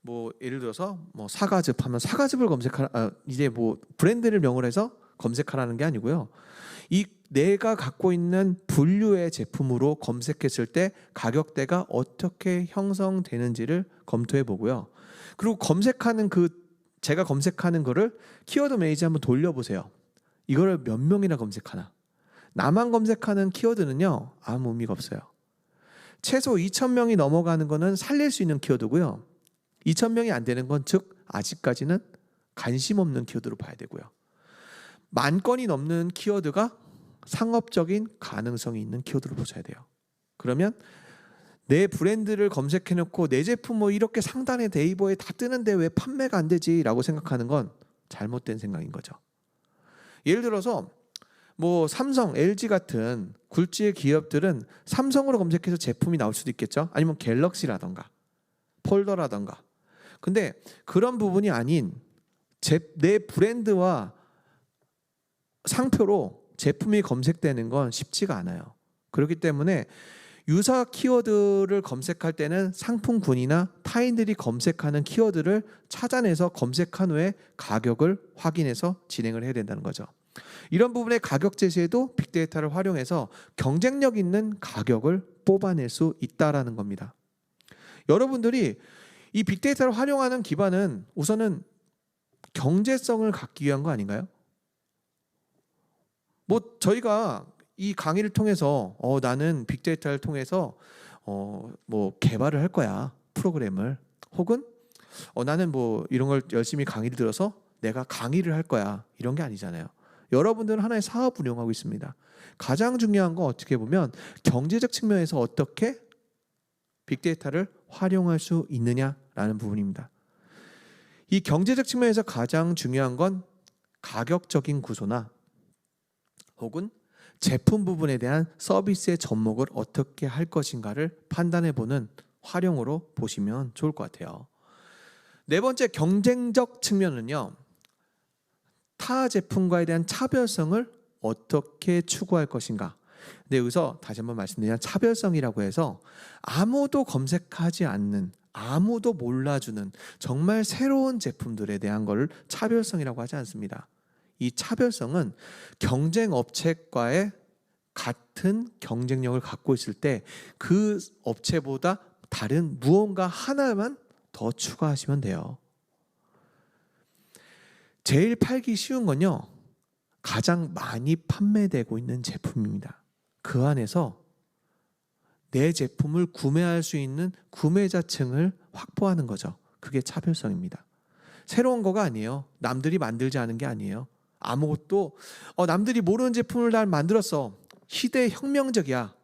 뭐 예를 들어서 뭐 사과즙 하면 사과즙을 검색하라 이제 뭐 브랜드를 명으로 해서 검색하라는 게 아니고요. 이 내가 갖고 있는 분류의 제품으로 검색했을 때 가격대가 어떻게 형성되는지를 검토해 보고요. 그리고 검색하는 제가 검색하는 거를 키워드 매니저 한번 돌려보세요. 이거를 몇 명이나 검색하나? 나만 검색하는 키워드는요. 아무 의미가 없어요. 최소 2,000명이 넘어가는 거는 살릴 수 있는 키워드고요. 2,000명이 안 되는 건 즉 아직까지는 관심 없는 키워드로 봐야 되고요. 10,000건이 넘는 키워드가 상업적인 가능성이 있는 키워드로 보셔야 돼요. 그러면 내 브랜드를 검색해놓고 내 제품 뭐 이렇게 상단에 네이버에 다 뜨는데 왜 판매가 안 되지? 라고 생각하는 건 잘못된 생각인 거죠. 예를 들어서 뭐 삼성, LG 같은 굴지의 기업들은 삼성으로 검색해서 제품이 나올 수도 있겠죠. 아니면 갤럭시라던가 폴더라던가. 근데 그런 부분이 아닌 내 브랜드와 상표로 제품이 검색되는 건 쉽지가 않아요. 그렇기 때문에 유사 키워드를 검색할 때는 상품군이나 타인들이 검색하는 키워드를 찾아내서 검색한 후에 가격을 확인해서 진행을 해야 된다는 거죠. 이런 부분의 가격 제시에도 빅데이터를 활용해서 경쟁력 있는 가격을 뽑아낼 수 있다라는 겁니다. 여러분들이 이 빅데이터를 활용하는 기반은 우선은 경제성을 갖기 위한 거 아닌가요? 뭐 저희가 이 강의를 통해서 나는 빅데이터를 통해서 뭐 개발을 할 거야 프로그램을 혹은 나는 뭐 이런 걸 열심히 강의를 들어서 내가 강의를 할 거야 이런 게 아니잖아요. 여러분들은 하나의 사업 운영하고 있습니다. 가장 중요한 건 어떻게 보면 경제적 측면에서 어떻게 빅데이터를 활용할 수 있느냐라는 부분입니다. 이 경제적 측면에서 가장 중요한 건 가격적인 구조나 혹은 제품 부분에 대한 서비스의 접목을 어떻게 할 것인가를 판단해 보는 활용으로 보시면 좋을 것 같아요. 네 번째, 경쟁적 측면은요. 타 제품과에 대한 차별성을 어떻게 추구할 것인가. 근데 여기서 다시 한번 말씀드리면 차별성이라고 해서 아무도 검색하지 않는, 아무도 몰라주는 정말 새로운 제품들에 대한 걸 차별성이라고 하지 않습니다. 이 차별성은 경쟁 업체과의 같은 경쟁력을 갖고 있을 때 그 업체보다 다른 무언가 하나만 더 추가하시면 돼요. 제일 팔기 쉬운 건요, 가장 많이 판매되고 있는 제품입니다. 그 안에서 내 제품을 구매할 수 있는 구매자층을 확보하는 거죠. 그게 차별성입니다. 새로운 거가 아니에요. 남들이 만들지 않은 게 아니에요. 아무것도 남들이 모르는 제품을 날 만들었어. 시대의 혁명적이야.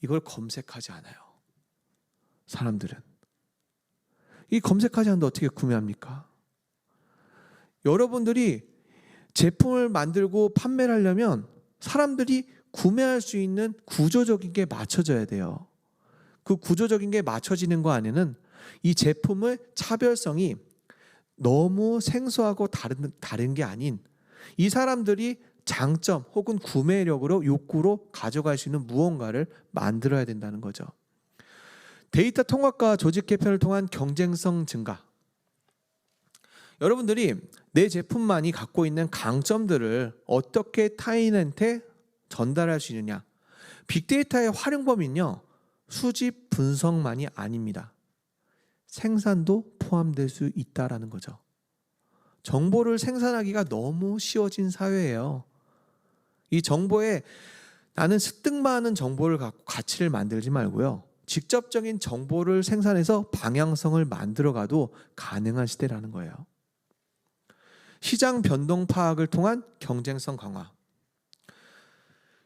이걸 검색하지 않아요. 사람들은. 이 검색하지 않는데 어떻게 구매합니까? 여러분들이 제품을 만들고 판매를 하려면 사람들이 구매할 수 있는 구조적인 게 맞춰져야 돼요. 그 구조적인 게 맞춰지는 거 안에는 이 제품의 차별성이 너무 생소하고 다른 게 아닌 이 사람들이 장점 혹은 구매력으로 욕구로 가져갈 수 있는 무언가를 만들어야 된다는 거죠. 데이터 통합과 조직 개편을 통한 경쟁성 증가. 여러분들이 내 제품만이 갖고 있는 강점들을 어떻게 타인한테 전달할 수 있느냐. 빅데이터의 활용 범위는요, 수집 분석만이 아닙니다. 생산도 포함될 수 있다라는 거죠. 정보를 생산하기가 너무 쉬워진 사회예요. 이 정보에 나는 습득만한 정보를 갖고 가치를 만들지 말고요, 직접적인 정보를 생산해서 방향성을 만들어가도 가능한 시대라는 거예요. 시장 변동 파악을 통한 경쟁성 강화.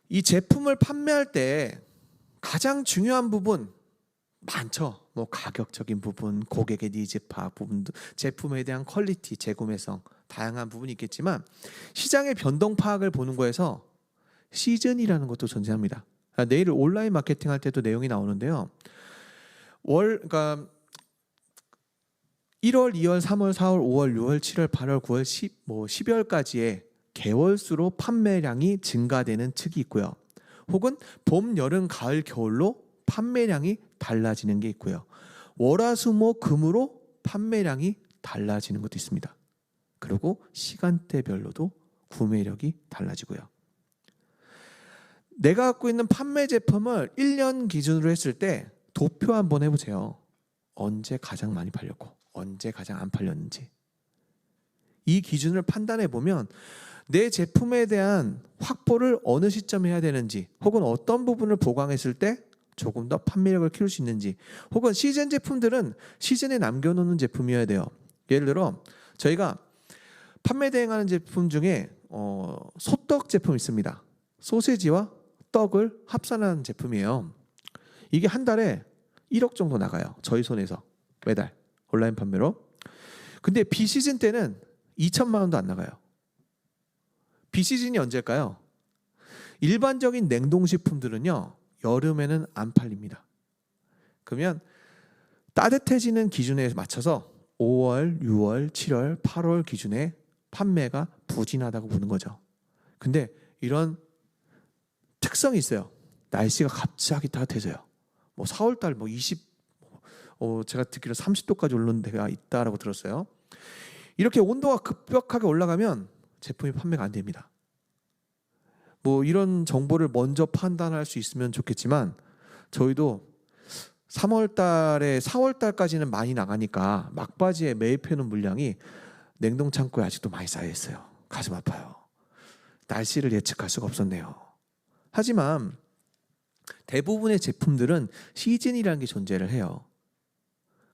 이 제품을 판매할 때 가장 중요한 부분 많죠. 뭐 가격적인 부분, 고객의 니즈 파악 부분도, 제품에 대한 퀄리티, 재구매성, 다양한 부분이 있겠지만 시장의 변동 파악을 보는 거에서 시즌이라는 것도 존재합니다. 내일 온라인 마케팅 할 때도 내용이 나오는데요. 그러니까 1월, 2월, 3월, 4월, 5월, 6월, 7월, 8월, 9월, 12월까지의 개월수로 판매량이 증가되는 측이 있고요. 혹은 봄, 여름, 가을, 겨울로 판매량이 달라지는 게 있고요. 월화수목 금으로 판매량이 달라지는 것도 있습니다. 그리고 시간대별로도 구매력이 달라지고요. 내가 갖고 있는 판매 제품을 1년 기준으로 했을 때 도표 한번 해보세요. 언제 가장 많이 팔렸고 언제 가장 안 팔렸는지. 이 기준을 판단해 보면 내 제품에 대한 확보를 어느 시점에 해야 되는지, 혹은 어떤 부분을 보강했을 때 조금 더 판매력을 키울 수 있는지, 혹은 시즌 제품들은 시즌에 남겨놓는 제품이어야 돼요. 예를 들어 저희가 판매 대행하는 제품 중에 소떡 제품 있습니다. 소세지와 떡을 합산한 제품이에요. 이게 한 달에 1억 정도 나가요. 저희 손에서 매달 온라인 판매로. 근데 비시즌 때는 2천만 원도 안 나가요. 비시즌이 언제일까요? 일반적인 냉동식품들은요, 여름에는 안 팔립니다. 그러면 따뜻해지는 기준에 맞춰서 5월, 6월, 7월, 8월 기준에 판매가 부진하다고 보는 거죠. 근데 이런 특성이 있어요. 날씨가 갑자기 따뜻해져요. 뭐 4월달 뭐 20, 제가 듣기로 30도까지 오르는 데가 있다라고 들었어요. 이렇게 온도가 급격하게 올라가면 제품이 판매가 안 됩니다. 뭐 이런 정보를 먼저 판단할 수 있으면 좋겠지만 저희도 3월달에 4월달까지는 많이 나가니까 막바지에 매입해놓은 물량이 냉동창고에 아직도 많이 쌓여 있어요. 가슴 아파요. 날씨를 예측할 수가 없었네요. 하지만 대부분의 제품들은 시즌이라는 게 존재를 해요.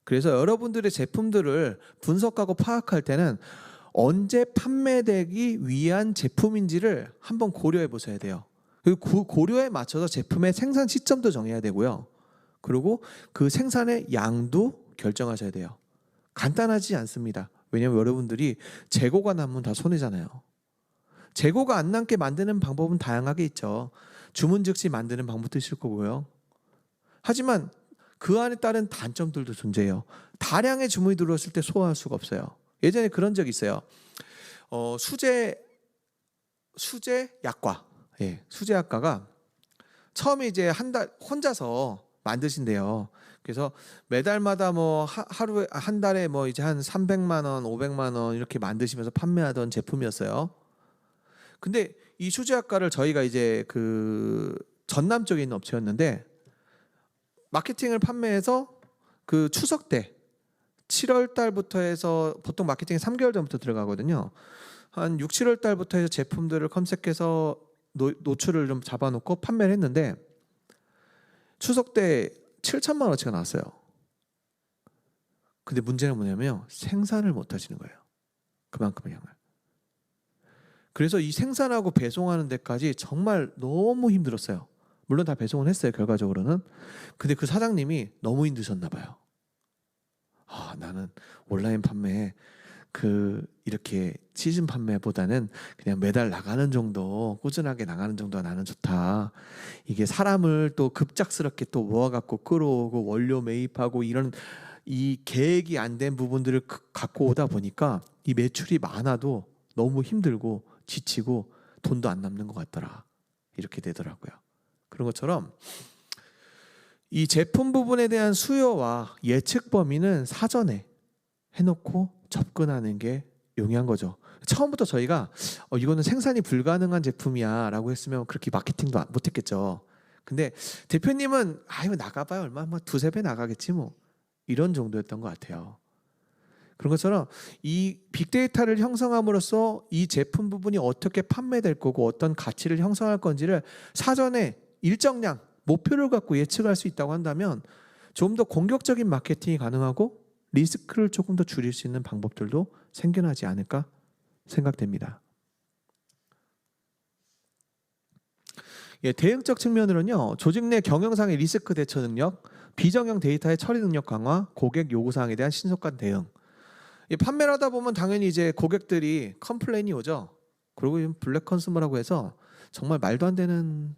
그래서 여러분들의 제품들을 분석하고 파악할 때는 언제 판매되기 위한 제품인지를 한번 고려해 보셔야 돼요. 그리고 그 고려에 맞춰서 제품의 생산 시점도 정해야 되고요. 그리고 그 생산의 양도 결정하셔야 돼요. 간단하지 않습니다. 왜냐하면 여러분들이 재고가 남으면 다 손해잖아요. 재고가 안 남게 만드는 방법은 다양하게 있죠. 주문 즉시 만드는 방법도 있을 거고요. 하지만 그 안에 따른 단점들도 존재해요. 다량의 주문이 들어왔을 때 소화할 수가 없어요. 예전에 그런 적이 있어요. 수제 약과, 수제 약과가 처음에 이제 한 달 혼자서 만드신대요. 그래서 매달마다 뭐 하루에 한 달에 뭐 이제 한 300만 원, 500만 원 이렇게 만드시면서 판매하던 제품이었어요. 근데 이 수제 약과를 저희가 이제 그 전남 쪽에 있는 업체였는데 마케팅을 판매해서 그 추석 때 7월 달부터 해서 보통 마케팅이 3개월 전부터 들어가거든요. 한 6, 7월 달부터 해서 제품들을 검색해서 노출을 좀 잡아놓고 판매를 했는데 추석 때 7천만 원어치가 나왔어요. 근데 문제는 뭐냐면 생산을 못 하시는 거예요. 그만큼의 양을. 그래서 이 생산하고 배송하는 데까지 정말 너무 힘들었어요. 물론 다 배송은 했어요, 결과적으로는. 근데 그 사장님이 너무 힘드셨나 봐요. 나는 온라인 판매 이렇게 시즌 판매보다는 그냥 매달 나가는 정도, 꾸준하게 나가는 정도가 나는 좋다. 이게 사람을 또 급작스럽게 또 모아갖고 끌어오고 원료 매입하고 이런 이 계획이 안 된 부분들을 갖고 오다 보니까 이 매출이 많아도 너무 힘들고 지치고 돈도 안 남는 것 같더라. 이렇게 되더라고요. 그런 것처럼 이 제품 부분에 대한 수요와 예측 범위는 사전에 해놓고 접근하는 게 용이한 거죠. 처음부터 저희가 이거는 생산이 불가능한 제품이야 라고 했으면 그렇게 마케팅도 못했겠죠. 근데 대표님은 나가봐야 얼마 뭐 두세 배 나가겠지 뭐 이런 정도였던 것 같아요. 그런 것처럼 이 빅데이터를 형성함으로써 이 제품 부분이 어떻게 판매될 거고 어떤 가치를 형성할 건지를 사전에 일정량 목표를 갖고 예측할 수 있다고 한다면 좀 더 공격적인 마케팅이 가능하고 리스크를 조금 더 줄일 수 있는 방법들도 생겨나지 않을까 생각됩니다. 대응적 측면으로는요. 조직 내 경영상의 리스크 대처 능력, 비정형 데이터의 처리 능력 강화, 고객 요구사항에 대한 신속한 대응. 판매를 하다 보면 당연히 이제 고객들이 컴플레인이 오죠. 그리고 블랙 컨슈머라고 해서 정말 말도 안 되는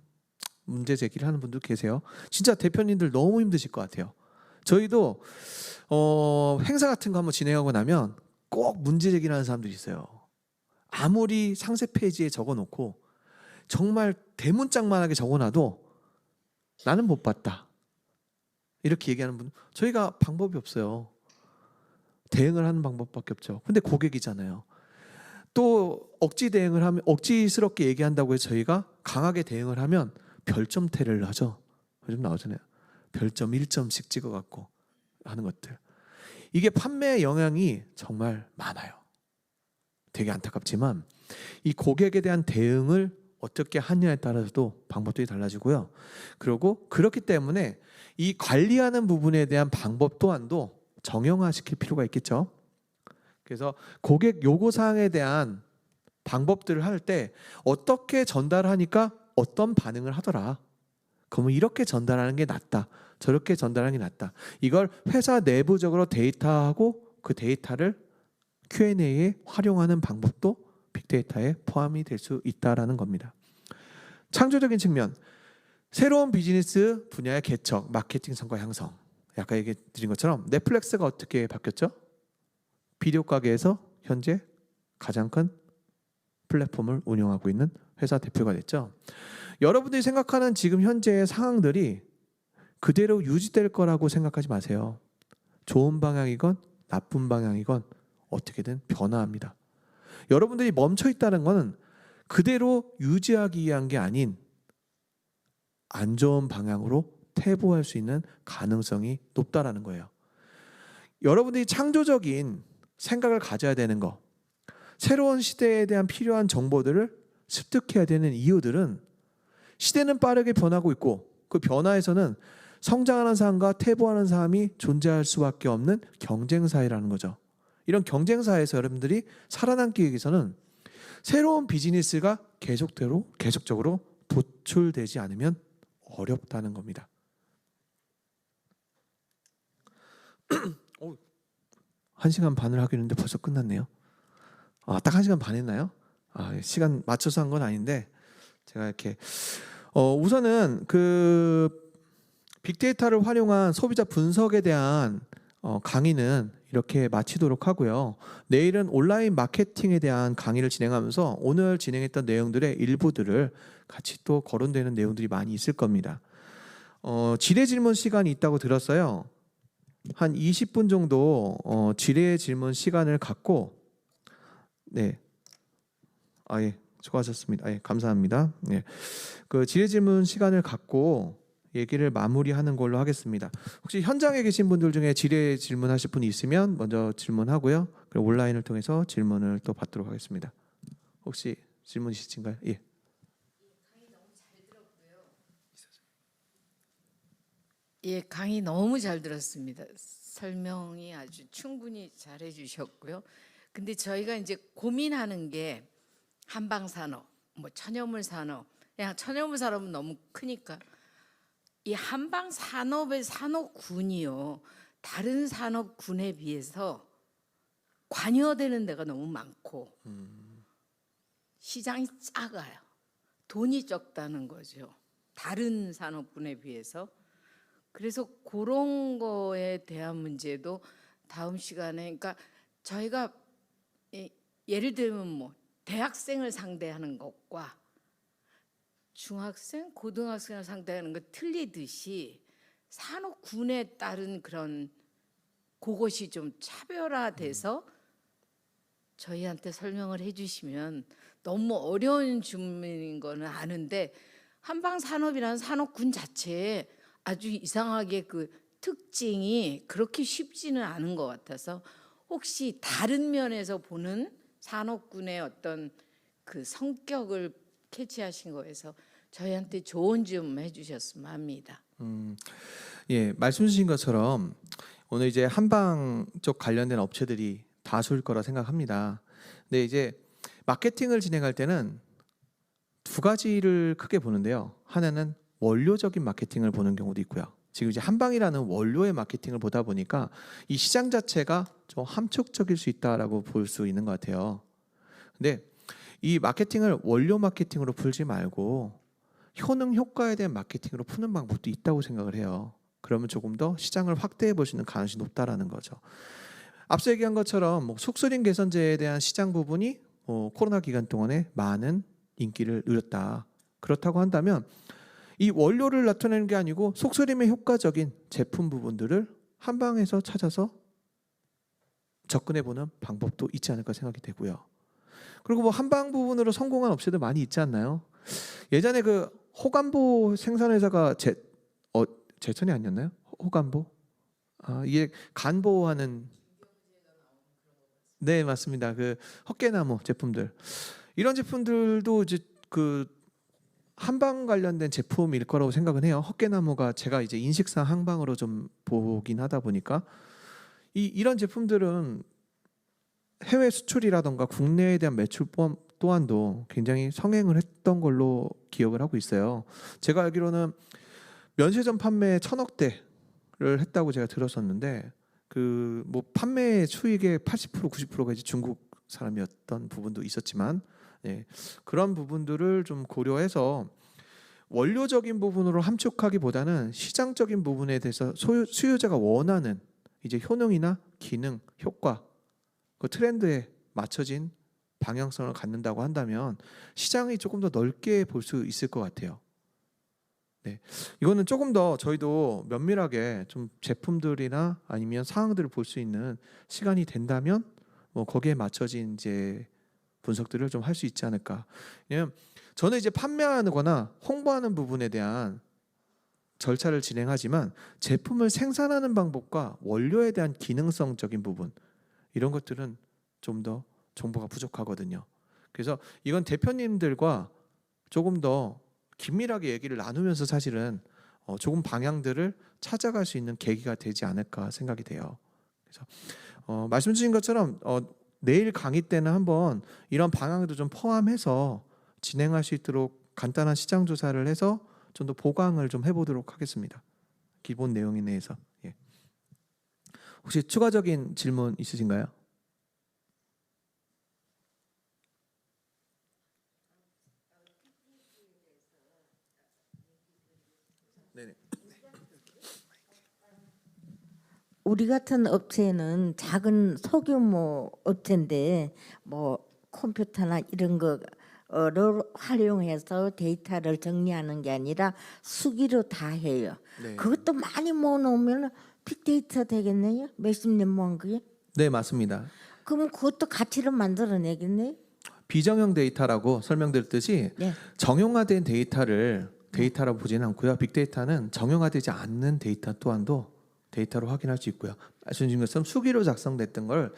문제 제기를 하는 분들 계세요. 진짜 대표님들 너무 힘드실 것 같아요. 저희도 행사 같은 거 한번 진행하고 나면 꼭 문제 제기를 하는 사람들이 있어요. 아무리 상세 페이지에 적어놓고 정말 대문짝만하게 적어놔도 나는 못 봤다. 이렇게 얘기하는 분 저희가 방법이 없어요. 대응을 하는 방법밖에 없죠. 근데 고객이잖아요. 또 억지 대응을 하면 억지스럽게 얘기한다고 해서 저희가 강하게 대응을 하면 별점태를 하죠. 요즘 나오잖아요. 별점 1점씩 찍어갖고 하는 것들. 이게 판매의 영향이 정말 많아요. 되게 안타깝지만 이 고객에 대한 대응을 어떻게 하느냐에 따라서도 방법들이 달라지고요. 그리고 그렇기 때문에 이 관리하는 부분에 대한 방법 또한도 정형화시킬 필요가 있겠죠. 그래서 고객 요구사항에 대한 방법들을 할 때 어떻게 전달하니까 어떤 반응을 하더라. 그러면 이렇게 전달하는 게 낫다. 저렇게 전달하는 게 낫다. 이걸 회사 내부적으로 데이터하고 그 데이터를 Q&A에 활용하는 방법도 빅데이터에 포함이 될 수 있다라는 겁니다. 창조적인 측면, 새로운 비즈니스 분야의 개척, 마케팅 성과 향성. 아까 얘기 드린 것처럼 넷플릭스가 어떻게 바뀌었죠? 비디오 가게에서 현재 가장 큰 플랫폼을 운영하고 있는 회사 대표가 됐죠. 여러분들이 생각하는 지금 현재의 상황들이 그대로 유지될 거라고 생각하지 마세요. 좋은 방향이건 나쁜 방향이건 어떻게든 변화합니다. 여러분들이 멈춰 있다는 것은 그대로 유지하기 위한 게 아닌 안 좋은 방향으로 퇴보할 수 있는 가능성이 높다라는 거예요. 여러분들이 창조적인 생각을 가져야 되는 거, 새로운 시대에 대한 필요한 정보들을 습득해야 되는 이유들은 시대는 빠르게 변하고 있고 그 변화에서는 성장하는 사람과 퇴보하는 사람이 존재할 수밖에 없는 경쟁사회라는 거죠. 이런 경쟁사회에서 여러분들이 살아남기 위해서는 새로운 비즈니스가 계속적으로 도출되지 않으면 어렵다는 겁니다. 1시간 반을 하기로 했는데 벌써 끝났네요. 딱 1시간 반 했나요? 시간 맞춰서 한 건 아닌데 제가 이렇게 우선은 그 빅데이터를 활용한 소비자 분석에 대한 강의는 이렇게 마치도록 하고요. 내일은 온라인 마케팅에 대한 강의를 진행하면서 오늘 진행했던 내용들의 일부들을 같이 또 거론되는 내용들이 많이 있을 겁니다. 지뢰 질문 시간이 있다고 들었어요. 한 20분 정도 지뢰 질문 시간을 갖고 네. 예. 수고하셨습니다. 예, 감사합니다. 예. 그 지뢰 질문 시간을 갖고 얘기를 마무리하는 걸로 하겠습니다. 혹시 현장에 계신 분들 중에 지뢰 질문하실 분이 있으면 먼저 질문하고요. 그리고 온라인을 통해서 질문을 또 받도록 하겠습니다. 혹시 질문 있으신가요? 예. 예, 강의 너무 잘 들었습니다. 설명이 아주 충분히 잘 해주셨고요. 근데 저희가 이제 고민하는 게 한방산업, 뭐 천연물 산업, 그냥 천연물 산업은 너무 크니까 이 한방산업의 산업군이요, 다른 산업군에 비해서 관여되는 데가 너무 많고 시장이 작아요. 돈이 적다는 거죠. 다른 산업군에 비해서. 그래서 그런 거에 대한 문제도 다음 시간에, 그러니까 저희가 예를 들면 뭐 대학생을 상대하는 것과 중학생, 고등학생을 상대하는 것 틀리듯이 산업군에 따른 그런 그것이 좀 차별화돼서 저희한테 설명을 해주시면, 너무 어려운 질문인 거는 아는데 한방산업이라는 산업군 자체에 아주 이상하게 그 특징이 그렇게 쉽지는 않은 것 같아서, 혹시 다른 면에서 보는 산업군의 어떤 그 성격을 캐치하신 거에서 저희한테 조언 좀 해주셨으면 합니다. 예, 말씀 주신 것처럼 오늘 이제 한방 쪽 관련된 업체들이 다수일 거라 생각합니다. 근데 이제 마케팅을 진행할 때는 두 가지를 크게 보는데요. 하나는 원료적인 마케팅을 보는 경우도 있고요. 지금 이제 한방이라는 원료의 마케팅을 보다 보니까 이 시장 자체가 좀 함축적일 수 있다라고 볼 수 있는 것 같아요. 근데 이 마케팅을 원료 마케팅으로 풀지 말고 효능 효과에 대한 마케팅으로 푸는 방법도 있다고 생각을 해요. 그러면 조금 더 시장을 확대해 볼 수 있는 가능성이 높다라는 거죠. 앞서 얘기한 것처럼 뭐 속쓰림 개선제에 대한 시장 부분이 코로나 기간 동안에 많은 인기를 누렸다. 그렇다고 한다면 이 원료를 나타내는 게 아니고 속쓰림에 효과적인 제품 부분들을 한방에서 찾아서 접근해 보는 방법도 있지 않을까 생각이 되고요. 그리고 뭐 한방 부분으로 성공한 업체들 많이 있지 않나요? 예전에 그 호감보 생산회사가 제천이 아니었나요? 호감보? 이게 간보하는, 네, 맞습니다. 그 헛개나무 제품들, 이런 제품들도 이제 그 한방 관련된 제품일 거라고 생각은 해요. 헛개나무가 제가 이제 인식상 한방으로 좀 보긴 하다 보니까 이런 제품들은 해외 수출이라던가 국내에 대한 매출 또한도 굉장히 성행을 했던 걸로 기억을 하고 있어요. 제가 알기로는 면세점 판매 1,000억대를 했다고 제가 들었었는데, 그 뭐 판매 수익의 80% 90%가 이제 중국 사람이었던 부분도 있었지만, 예, 그런 부분들을 좀 고려해서 원료적인 부분으로 함축하기보다는 시장적인 부분에 대해서 수요자가 원하는 이제 효능이나 기능, 효과, 그 트렌드에 맞춰진 방향성을 갖는다고 한다면 시장이 조금 더 넓게 볼 수 있을 것 같아요. 네, 이거는 조금 더 저희도 면밀하게 좀 제품들이나 아니면 사항들을 볼 수 있는 시간이 된다면 뭐 거기에 맞춰진 이제 분석들을 좀 할 수 있지 않을까. 왜냐면 저는 이제 판매하거나 홍보하는 부분에 대한 절차를 진행하지만 제품을 생산하는 방법과 원료에 대한 기능성적인 부분, 이런 것들은 좀 더 정보가 부족하거든요. 그래서 이건 대표님들과 조금 더 긴밀하게 얘기를 나누면서 사실은 조금 방향들을 찾아갈 수 있는 계기가 되지 않을까 생각이 돼요. 그래서 말씀 주신 것처럼 내일 강의 때는 한번 이런 방향도 좀 포함해서 진행할 수 있도록 간단한 시장 조사를 해서 좀 더 보강을 좀 해보도록 하겠습니다. 기본 내용에 대해서. 예. 혹시 추가적인 질문 있으신가요? 우리 같은 업체는 작은 소규모 업체인데 뭐 컴퓨터나 이런 거를 활용해서 데이터를 정리하는 게 아니라 수기로 다 해요. 네. 그것도 많이 모아놓으면 빅데이터 되겠네요. 몇십 년 모은 그게. 네, 맞습니다. 그럼 그것도 가치를 만들어내겠네요. 비정형 데이터라고 설명드렸듯이 네. 정형화된 데이터라고 보지는 않고요. 빅데이터는 정형화되지 않는 데이터 또한도 데이터로 확인할 수 있고요. 말씀드린 것처럼 수기로 작성됐던 걸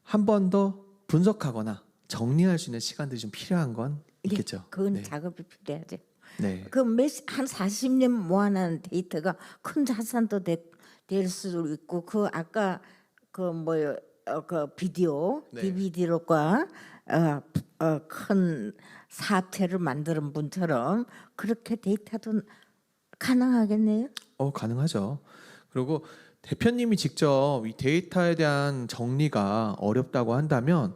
한 번 더 분석하거나 정리할 수 있는 시간들이 좀 필요한 건 있겠죠. 그건 네. 작업이 필요하죠. 네. 한 40년 모아놓은 데이터가 큰 자산도 될 수도 있고 그 아까 그 비디오 네. DVD로가 큰 사업체를 만드는 분처럼 그렇게 데이터도 가능하겠네요. 가능하죠. 그리고 대표님이 직접 이 데이터에 대한 정리가 어렵다고 한다면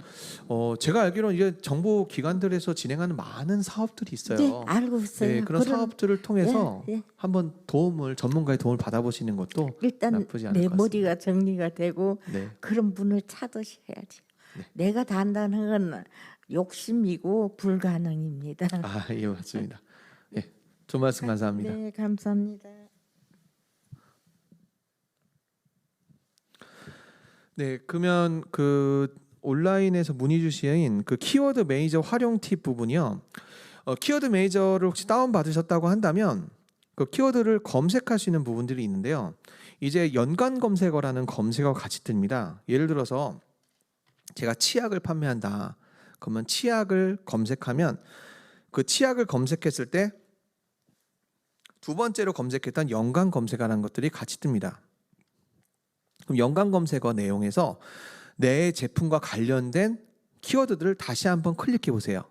제가 알기로는 이제 정부 기관들에서 진행하는 많은 사업들이 있어요. 네, 알고 있어요. 네, 그런 사업들을 통해서 예, 예. 한번 전문가의 도움을 받아보시는 것도 일단 나쁘지 않을 내 것 같습니다. 머리가 정리가 되고 네. 그런 분을 찾으셔야지. 네. 내가 다 한다는 건 욕심이고 불가능입니다. 아, 예, 맞습니다. 예, 좋은 말씀 감사합니다. 네, 감사합니다. 네, 그러면 그 온라인에서 문의 주신 그 키워드 매니저 활용 팁 부분이요. 키워드 매니저를 혹시 다운 받으셨다고 한다면 그 키워드를 검색할 수 있는 부분들이 있는데요. 이제 연관 검색어라는 검색어가 같이 뜹니다. 예를 들어서 제가 치약을 판매한다. 그러면 치약을 검색하면 그 치약을 검색했을 때 두 번째로 검색했던 연관 검색어라는 것들이 같이 뜹니다. 그럼 연관 검색어 내용에서 내 제품과 관련된 키워드들을 다시 한번 클릭해 보세요.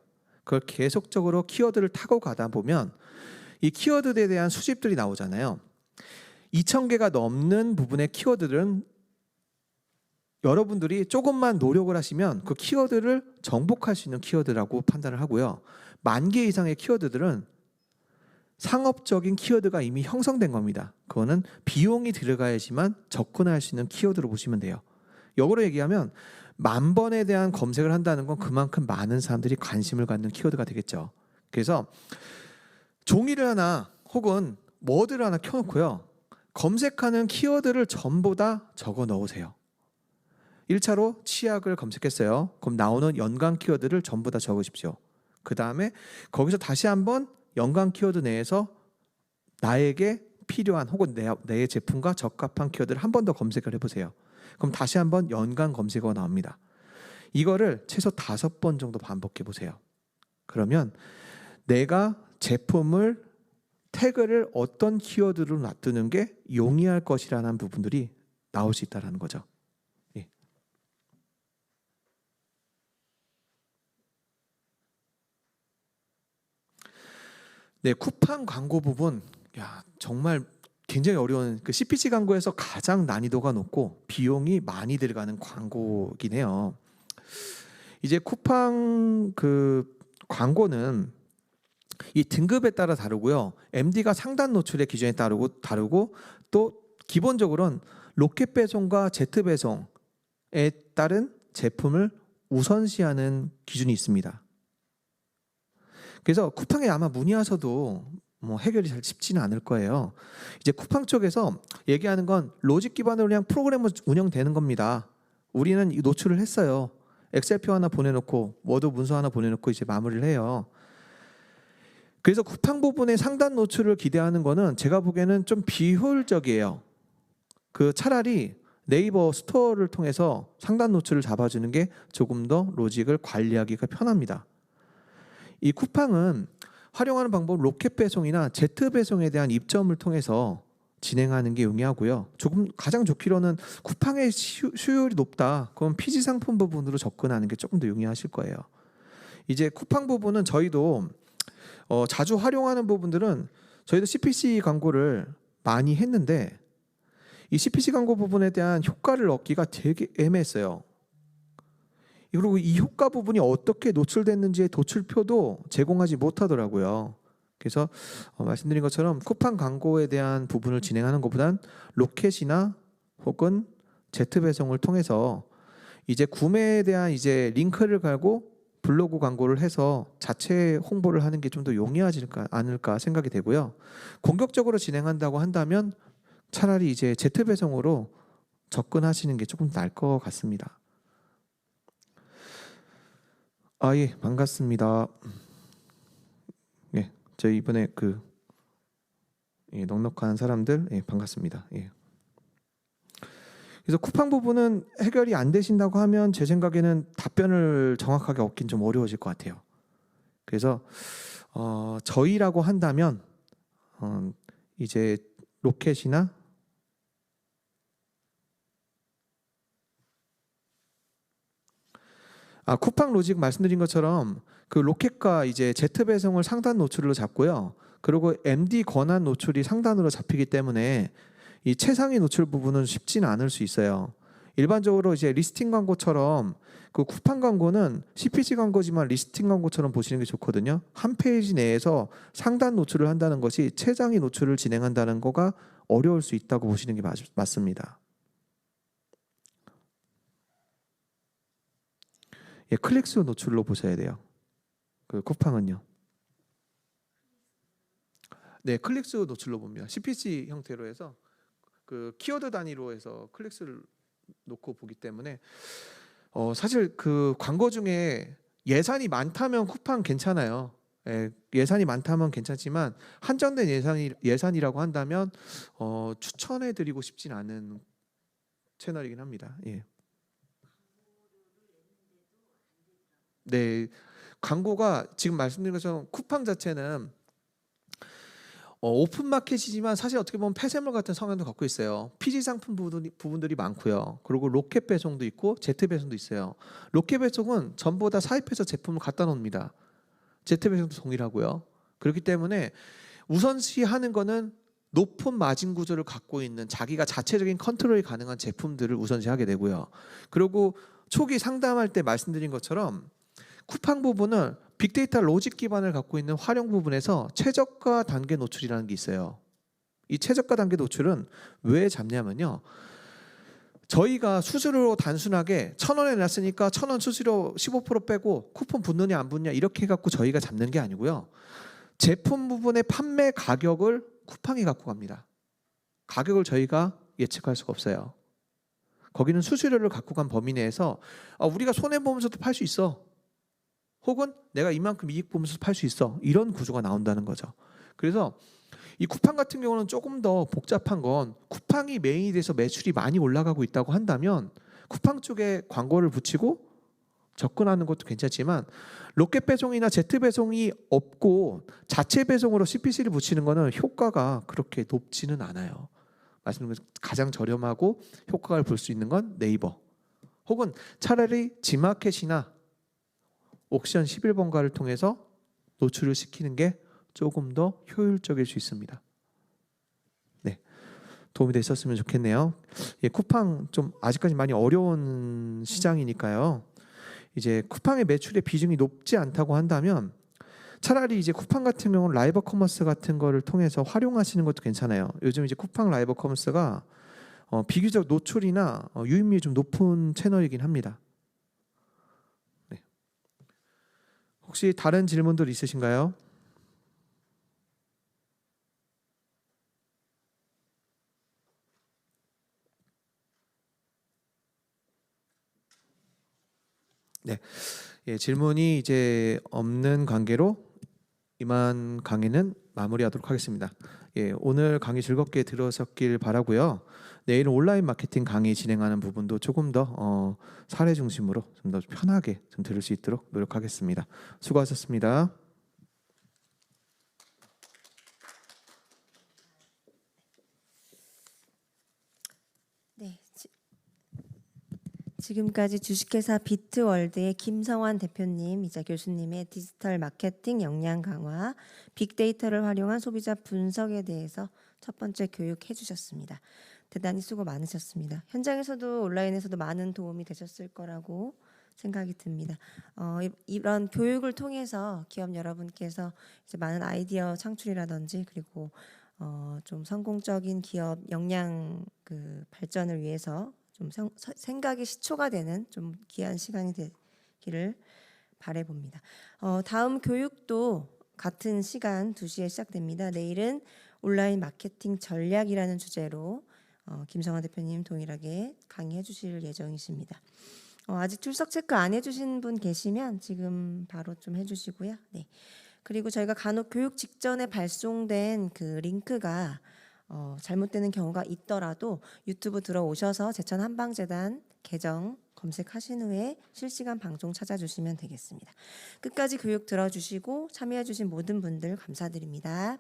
그걸 계속적으로 키워드를 타고 가다 보면 이 키워드에 대한 수집들이 나오잖아요. 2,000개가 넘는 부분의 키워드들은 여러분들이 조금만 노력을 하시면 그 키워드를 정복할 수 있는 키워드라고 판단을 하고요. 10,000개 이상의 키워드들은 상업적인 키워드가 이미 형성된 겁니다. 그거는 비용이 들어가야지만 접근할 수 있는 키워드로 보시면 돼요. 역으로 얘기하면 10,000번에 대한 검색을 한다는 건 그만큼 많은 사람들이 관심을 갖는 키워드가 되겠죠. 그래서 종이를 하나 혹은 워드를 하나 켜놓고요. 검색하는 키워드를 전부 다 적어 넣으세요. 1차로 치약을 검색했어요. 그럼 나오는 연관 키워드를 전부 다 적으십시오. 그 다음에 거기서 다시 한번 연관 키워드 내에서 나에게 필요한 혹은 내 제품과 적합한 키워드를 한 번 더 검색을 해보세요. 그럼 다시 한번 연관 검색어가 나옵니다. 이거를 최소 5번 정도 반복해 보세요. 그러면 내가 제품을 태그를 어떤 키워드로 놔두는 게 용이할 것이라는 부분들이 나올 수 있다는 거죠. 예. 네, 쿠팡 광고 부분, 정말 굉장히 어려운 그 CPC 광고에서 가장 난이도가 높고 비용이 많이 들어가는 광고긴 해요. 이제 쿠팡 그 광고는 이 등급에 따라 다르고요. MD가 상단 노출의 기준에 다르고 또 기본적으로는 로켓 배송과 제트 배송에 따른 제품을 우선시하는 기준이 있습니다. 그래서 쿠팡에 아마 문의하셔도 뭐 해결이 잘 쉽지는 않을 거예요. 이제 쿠팡 쪽에서 얘기하는 건 로직 기반으로 그냥 프로그램을 운영되는 겁니다. 우리는 이 노출을 했어요. 엑셀표 하나 보내놓고 워드 문서 하나 보내놓고 이제 마무리를 해요. 그래서 쿠팡 부분의 상단 노출을 기대하는 거는 제가 보기에는 좀 비효율적이에요. 그 차라리 네이버 스토어를 통해서 상단 노출을 잡아주는 게 조금 더 로직을 관리하기가 편합니다. 이 쿠팡은 활용하는 방법 로켓 배송이나 제트 배송에 대한 입점을 통해서 진행하는 게 용이하고요. 조금 가장 좋기로는 쿠팡의 수요율이 높다. 그럼 PG 상품 부분으로 접근하는 게 조금 더 용이하실 거예요. 이제 쿠팡 부분은 저희도 자주 활용하는 부분들은 저희도 CPC 광고를 많이 했는데 이 CPC 광고 부분에 대한 효과를 얻기가 되게 애매했어요. 그리고 이 효과 부분이 어떻게 노출됐는지의 도출표도 제공하지 못하더라고요. 그래서 말씀드린 것처럼 쿠팡 광고에 대한 부분을 진행하는 것보단 로켓이나 혹은 제트 배송을 통해서 이제 구매에 대한 이제 링크를 갈고 블로그 광고를 해서 자체 홍보를 하는 게 좀 더 용이하지 않을까 생각이 되고요. 공격적으로 진행한다고 한다면 차라리 이제 제트 배송으로 접근하시는 게 조금 나을 것 같습니다. 아, 예, 반갑습니다. 예, 저희 이번에 넉넉한 사람들, 예, 반갑습니다. 예. 그래서 쿠팡 부분은 해결이 안 되신다고 하면 제 생각에는 답변을 정확하게 얻긴 좀 어려워질 것 같아요. 그래서 저희라고 한다면 이제 로켓이나 쿠팡 로직 말씀드린 것처럼 그 로켓과 이제 제트 배송을 상단 노출로 잡고요. 그리고 MD 권한 노출이 상단으로 잡히기 때문에 이 최상위 노출 부분은 쉽지는 않을 수 있어요. 일반적으로 이제 리스팅 광고처럼 그 쿠팡 광고는 CPC 광고지만 리스팅 광고처럼 보시는 게 좋거든요. 한 페이지 내에서 상단 노출을 한다는 것이 최상위 노출을 진행한다는 거가 어려울 수 있다고 보시는 게 맞습니다. 예, 클릭수 노출로 보셔야 돼요. 그 쿠팡은요. 네, 클릭수 노출로 봅니다. CPC 형태로 해서 그 키워드 단위로 해서 클릭수를 놓고 보기 때문에 사실 그 광고 중에 예산이 많다면 쿠팡 괜찮아요. 예, 예산이 많다면 괜찮지만 한정된 예산이라고 한다면 추천해드리고 싶진 않은 채널이긴 합니다. 예. 네, 광고가 지금 말씀드린 것처럼 쿠팡 자체는 오픈 마켓이지만 사실 어떻게 보면 폐쇄물 같은 성향도 갖고 있어요. 피지 상품 부분들이 많고요. 그리고 로켓 배송도 있고 제트 배송도 있어요. 로켓 배송은 전부 다 사입해서 제품을 갖다 놓습니다. 제트 배송도 동일하고요. 그렇기 때문에 우선시하는 거는 높은 마진 구조를 갖고 있는 자기가 자체적인 컨트롤이 가능한 제품들을 우선시하게 되고요. 그리고 초기 상담할 때 말씀드린 것처럼 쿠팡 부분은 빅데이터 로직 기반을 갖고 있는 활용 부분에서 최저가 단계 노출이라는 게 있어요. 이 최저가 단계 노출은 왜 잡냐면요. 저희가 수수료로 단순하게 1,000원에 놨으니까 1,000원 수수료 15% 빼고 쿠폰 붙느냐 안 붙느냐 이렇게 해갖고 저희가 잡는 게 아니고요. 제품 부분의 판매 가격을 쿠팡이 갖고 갑니다. 가격을 저희가 예측할 수가 없어요. 거기는 수수료를 갖고 간 범위 내에서 우리가 손해보면서도 팔 수 있어. 혹은 내가 이만큼 이익 보면서 팔 수 있어. 이런 구조가 나온다는 거죠. 그래서 이 쿠팡 같은 경우는 조금 더 복잡한 건 쿠팡이 메인이 돼서 매출이 많이 올라가고 있다고 한다면 쿠팡 쪽에 광고를 붙이고 접근하는 것도 괜찮지만 로켓 배송이나 제트 배송이 없고 자체 배송으로 CPC를 붙이는 거는 효과가 그렇게 높지는 않아요. 말씀드린 가장 저렴하고 효과를 볼 수 있는 건 네이버 혹은 차라리 지마켓이나 옥션 11번가를 통해서 노출을 시키는 게 조금 더 효율적일 수 있습니다. 네, 도움이 됐었으면 좋겠네요. 예, 쿠팡 좀 아직까지 많이 어려운 시장이니까요. 이제 쿠팡의 매출의 비중이 높지 않다고 한다면 차라리 이제 쿠팡 같은 경우는 라이브 커머스 같은 거를 통해서 활용하시는 것도 괜찮아요. 요즘 이제 쿠팡 라이브 커머스가 비교적 노출이나 유입률이 좀 높은 채널이긴 합니다. 네. 혹시 다른 질문들 있으신가요? 네, 예, 질문이 이제 없는 관계로 이만 강의는 마무리하도록 하겠습니다. 예, 오늘 강의 즐겁게 들으셨길 바라고요. 내일은 온라인 마케팅 강의 진행하는 부분도 조금 더 사례 중심으로 좀 더 편하게 좀 들을 수 있도록 노력하겠습니다. 수고하셨습니다. 네, 지금까지 주식회사 비트월드의 김성환 대표님이자 교수님의 디지털 마케팅 역량 강화, 빅데이터를 활용한 소비자 분석에 대해서 첫 번째 교육해 주셨습니다. 대단히 수고 많으셨습니다. 현장에서도 온라인에서도 많은 도움이 되셨을 거라고 생각이 듭니다. 이런 교육을 통해서 기업 여러분께서 이제 많은 아이디어 창출이라든지 그리고 좀 성공적인 기업 역량 그 발전을 위해서 좀 생각의 시초가 되는 좀 귀한 시간이 되기를 바라봅니다. 다음 교육도 같은 시간 2시에 시작됩니다. 내일은 온라인 마케팅 전략이라는 주제로 김성환 대표님 동일하게 강의해 주실 예정이십니다. 아직 출석 체크 안 해주신 분 계시면 지금 바로 좀 해주시고요. 네. 그리고 저희가 간혹 교육 직전에 발송된 그 링크가 잘못되는 경우가 있더라도 유튜브 들어오셔서 제천 한방재단 계정 검색하신 후에 실시간 방송 찾아주시면 되겠습니다. 끝까지 교육 들어주시고 참여해주신 모든 분들 감사드립니다.